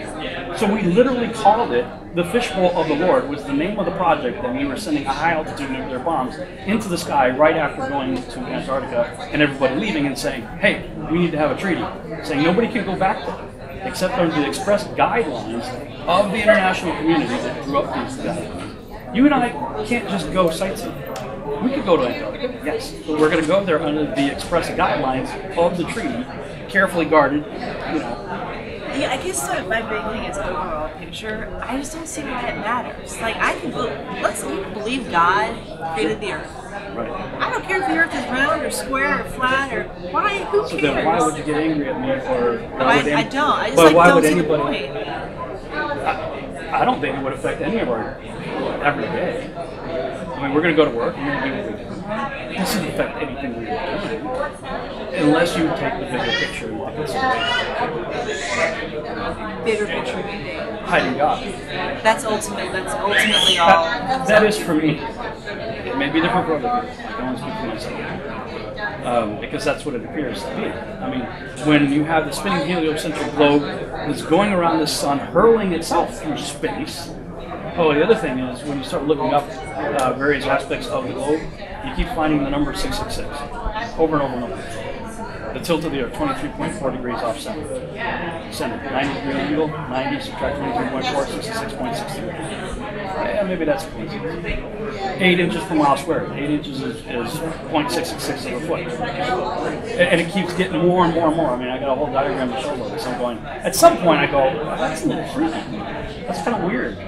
So we literally called it the Fishbowl of the Lord, was the name of the project that we were sending high-altitude nuclear bombs into the sky right after going to Antarctica and everybody leaving and saying, hey, we need to have a treaty, saying nobody can go back there except under the express guidelines of the international community that drew up these guidelines. You and I can't just go sightseeing. We could go to Antarctica, yes, but we're going to go there under the express guidelines of the treaty, carefully guarded, you know. Yeah, I guess my big thing is overall picture. I just don't see why it matters. Like, I can let's believe God created the earth. Right. I don't care if the earth is round or square or flat or why. Who cares? So then, why would you get angry at me? Or I don't. I just don't see the point. I don't think it would affect any of our everyday. I mean, we're going to go to work. We're going to do what we do. It doesn't affect anything we're doing, unless you take the bigger picture into consideration. Bigger picture. Hiding God. That's ultimately all. That is for me. It may be different for other people. I can only speak for myself. Because that's what it appears to be. I mean, when you have the spinning heliocentric globe that's going around the sun, hurling itself through space. Oh, the other thing is, when you start looking up various aspects of the globe, you keep finding the number 666 over and over and over. The tilt of the Earth, 23.4 degrees off center. 90 degree angle, 90, subtract 23.4, 66.63. Yeah, maybe that's a coincidence. 8 inches per mile squared. 8 inches is 0.666 of a foot. And it keeps getting more and more and more. I mean, I got a whole diagram to show this. I'm going, at some point I go, that's a little freaky. That's kind of weird.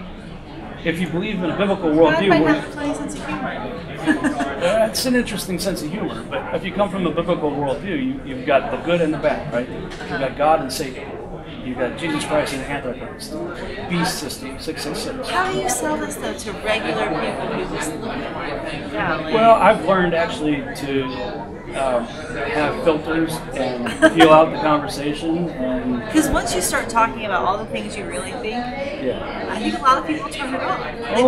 If you believe in a biblical worldview, it's an interesting sense of humor. But if you come from a biblical worldview, you've got the good and the bad, right? You've got God and Satan. You've got Jesus Christ and the Antichrist. Beast system, 666. How do you sell this though to regular people who just look at it? Well, I've learned actually to have filters and feel out the conversation. Because once you start talking about all the things you really think, I think a lot of people turn it off.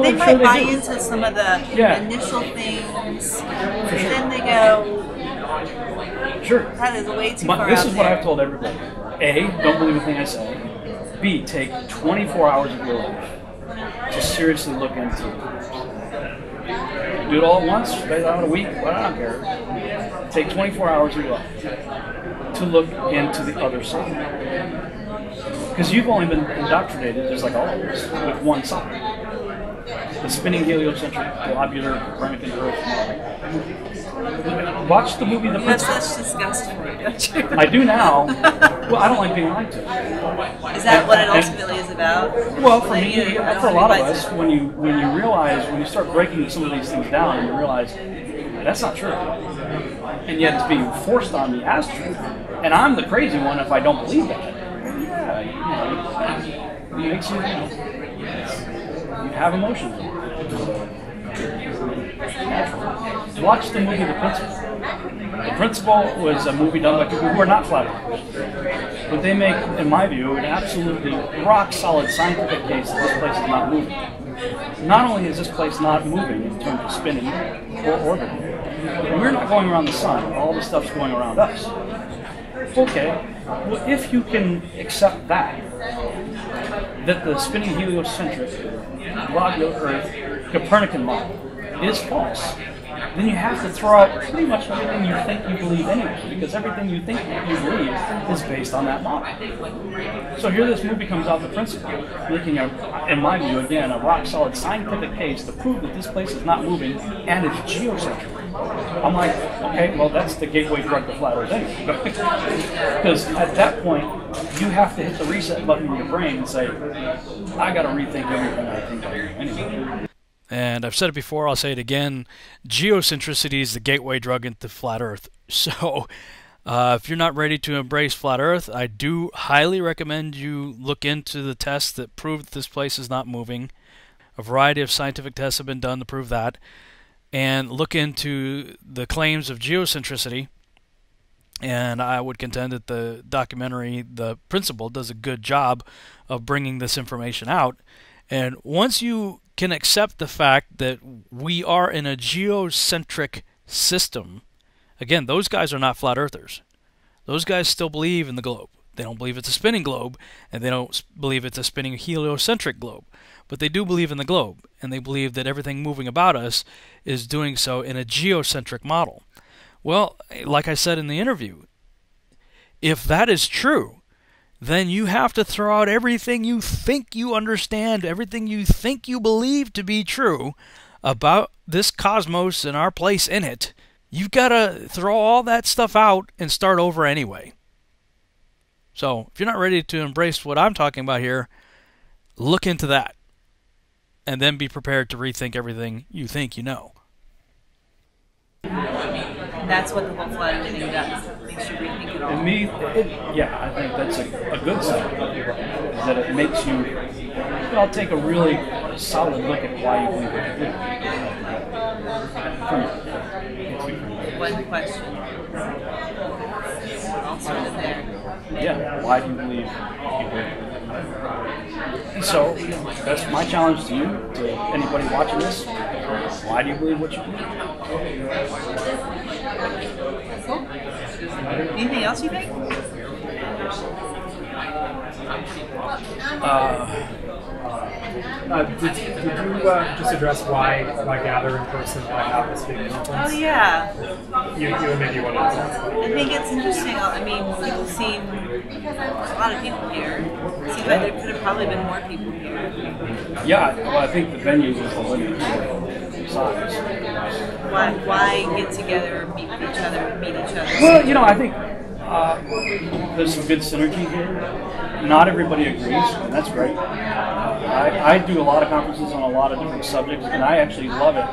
They might buy into some of the initial things, and then they go, that is way too far This out is what I've told everybody. A, don't believe a thing I say. B, take 24 hours of your life to seriously look into it. Do it all at once, spend it out a week, well, I don't care. Take 24 hours of your life to look into the other side. Because you've only been indoctrinated, just like all of us, with one side. The spinning heliocentric, globular, Copernican Earth. Watch the movie The Princess. That's such disgust for you, don't you? I do now. Well, I don't like being lied to. Is that what it ultimately is about? Well, for me, for a lot of us, when you realize, when you start breaking some of these things down, and you realize that's not true, and yet it's being forced on me as true, and I'm the crazy one if I don't believe that. It makes you, you have emotions. Watch the movie The Princess. The Principle was a movie done by people who are not flat earthers. But they make, in my view, an absolutely rock-solid scientific case that this place is not moving. Not only is this place not moving in terms of spinning or orbiting, we're not going around the sun. All the stuff's going around us. Okay, well, if you can accept that the spinning heliocentric globular Earth Copernican model is false, then you have to throw out pretty much everything you think you believe anyway, because everything you think you believe is based on that model. So here this movie comes out, The Principle, making, in my view, again, a rock-solid scientific case to prove that this place is not moving and it's geocentric. I'm like, okay, well, that's the gateway drug to flat Earth anyway. Because at that point, you have to hit the reset button in your brain and say, I got to rethink everything I think I do anyway. And I've said it before, I'll say it again, geocentricity is the gateway drug into flat Earth. So if you're not ready to embrace flat Earth, I do highly recommend you look into the tests that prove that this place is not moving. A variety of scientific tests have been done to prove that. And look into the claims of geocentricity. And I would contend that the documentary, The Principle, does a good job of bringing this information out. And once you can accept the fact that we are in a geocentric system, again, those guys are not flat earthers. Those guys still believe in the globe. They don't believe it's a spinning globe, and they don't believe it's a spinning heliocentric globe. But they do believe in the globe, and they believe that everything moving about us is doing so in a geocentric model. Well, like I said in the interview, if that is true, then you have to throw out everything you think you understand, everything you think you believe to be true about this cosmos and our place in it. You've got to throw all that stuff out and start over anyway. So, if you're not ready to embrace what I'm talking about here, look into that. And then be prepared to rethink everything you think you know. That's what the whole flat Earth thing does. It makes you rethink it all. And yeah, I think that's a good side of it, is that it makes you, well, take a really solid look at why you believe what you do. One question. I'll start it there. Yeah, why do you believe you do? So, that's my challenge to you, to anybody watching this. Why do you believe what you believe? Anything else you think? Did you just address why gather in person, why have this big conference? Oh yeah. You and maybe one else. I think it's interesting. I mean, people seem, there's a lot of people here. It seems like there could have probably been more people here. Yeah, well, I think the venue is the limit size. Why get together, meet each other? Well, you know, I think there's some good synergy here. Not everybody agrees, and that's great. I do a lot of conferences on a lot of different subjects, and I actually love it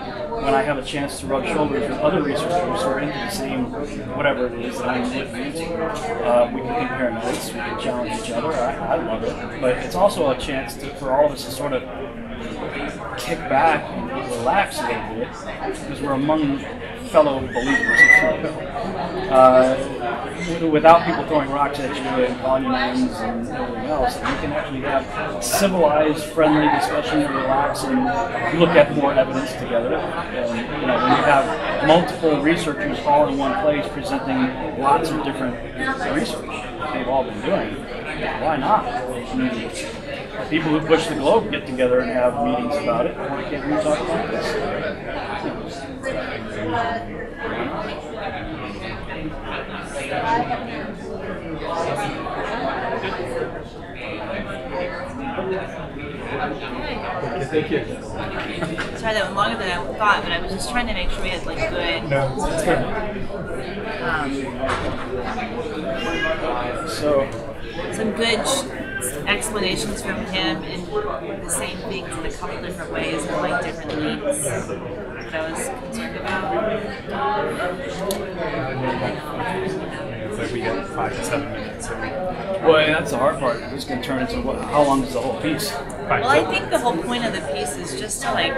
when I have a chance to rub shoulders with other researchers who are into the same, whatever it is that I'm looking into. We can compare notes, we can challenge each other. I love it. But it's also a chance for all of us to sort of kick back and relax a little bit, because we're among fellow believers, without people throwing rocks at you and calling you names and everything else. You can actually have civilized, friendly discussion and relax and look at more evidence together. And, you know, when you have multiple researchers all in one place presenting lots of different research that they've all been doing, why not? I mean, people who push the globe get together and have meetings about it. Why can't we talk about this? Thank you. Sorry, that went longer than I thought, but I was just trying to make sure we had like good. No, it's good. Some good explanations from him in the same things in a couple different ways and like different leads. That's what I was concerned about. minutes. Like we get 5 to 7 minutes. Well, and that's the hard part. It's going to turn into how long is the whole piece? Well, I think the whole point of the piece is just to like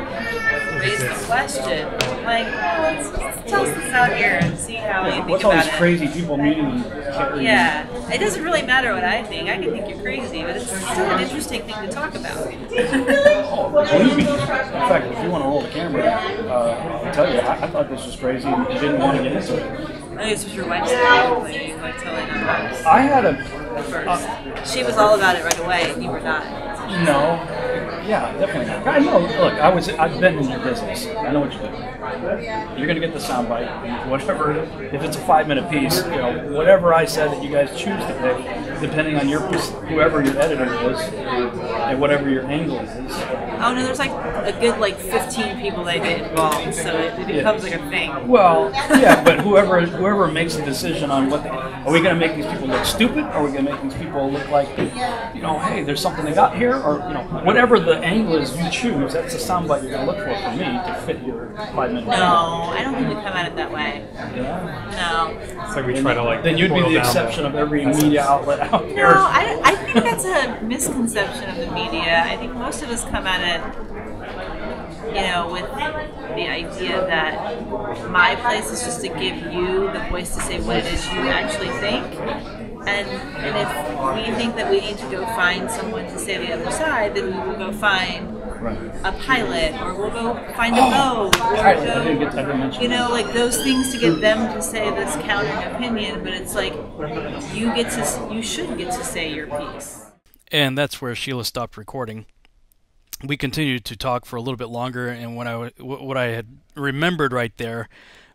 raise the question. Like, let's toss this out here and see how you think What's all about these it. crazy people meeting? Yeah, it doesn't really matter what I think. I can think you're crazy, but it's still an interesting thing to talk about. Believe me. In fact, if you want to roll the camera, I'll tell you, I thought this was crazy and didn't want to get into it. I think it's what your wife said. Like totally not about it. I had At first. She was all about it right away, and you were not. No. Yeah, definitely not. I know. Look, I've been in your business. I know what you do. You're gonna get the soundbite, whatever. If it's a 5-minute piece, whatever I said that you guys choose to pick, depending on whoever your editor is, and whatever your angle is. Oh no, there's like a good 15 people that get involved, so it becomes like a thing. Well, yeah, but whoever makes the decision on are we gonna make these people look stupid? Or are we gonna make these people look like, hey, there's something they got here, or whatever the angle is you choose, that's the soundbite you're gonna look for me to fit your 5-minute. No, I don't think we come at it that way. No. So we try to Then you'd be the exception of every media outlet out there. No, I think that's a misconception of the media. I think most of us come at it, with the idea that my place is just to give you the voice to say what it is you actually think. And if we think that we need to go find someone to say the other side, then we will go find a pilot, or we'll go find a vote, or go, like those things to get them to say this countering opinion. But it's like you should get to say your piece. And that's where Sheila stopped recording. We continued to talk for a little bit longer, and what I had remembered right there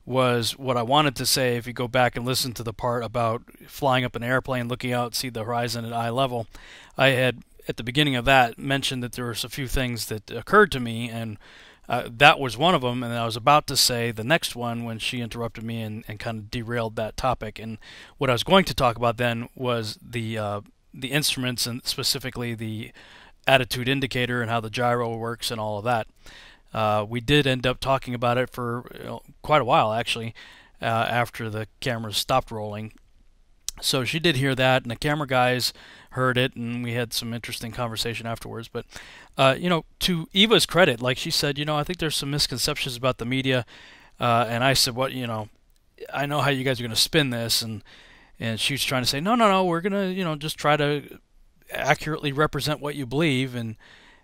was what I wanted to say. If you go back and listen to the part about flying up an airplane, looking out, see the horizon at eye level, I had, at the beginning of that, mentioned that there was a few things that occurred to me, and that was one of them, and I was about to say the next one when she interrupted me and kind of derailed that topic. And what I was going to talk about then was the instruments, and specifically the attitude indicator and how the gyro works and all of that. We did end up talking about it for quite a while, actually, after the cameras stopped rolling. So she did hear that, and the camera guys heard it, and we had some interesting conversation afterwards. But, to Eva's credit, like she said, I think there's some misconceptions about the media. And I said, I know how you guys are going to spin this. And she was trying to say, no, we're going to, just try to accurately represent what you believe.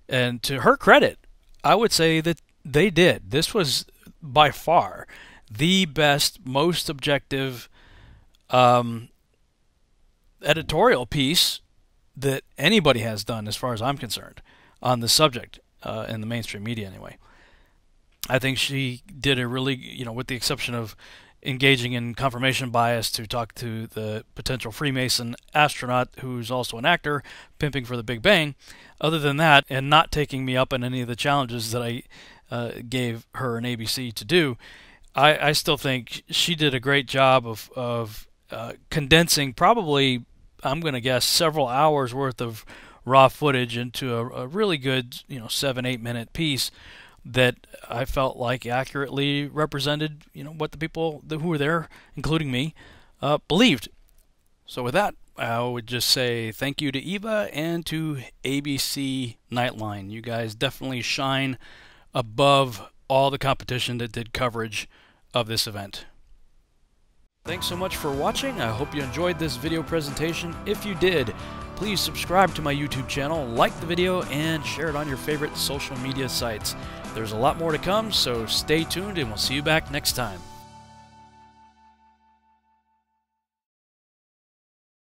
And to her credit, I would say that they did. This was by far the best, most objective editorial piece that anybody has done, as far as I'm concerned, on the subject in the mainstream media anyway. I think she did a really, with the exception of engaging in confirmation bias to talk to the potential Freemason astronaut who's also an actor, pimping for the Big Bang. Other than that, and not taking me up on any of the challenges that I gave her and ABC to do, I still think she did a great job of condensing probably, I'm going to guess, several hours worth of raw footage into a really good, 7-8 minute piece that I felt like accurately represented, what the people who were there, including me, believed. So with that, I would just say thank you to Eva and to ABC Nightline. You guys definitely shine above all the competition that did coverage of this event. Thanks so much for watching. I hope you enjoyed this video presentation. If you did, please subscribe to my YouTube channel, like the video, and share it on your favorite social media sites. There's a lot more to come, so stay tuned and we'll see you back next time.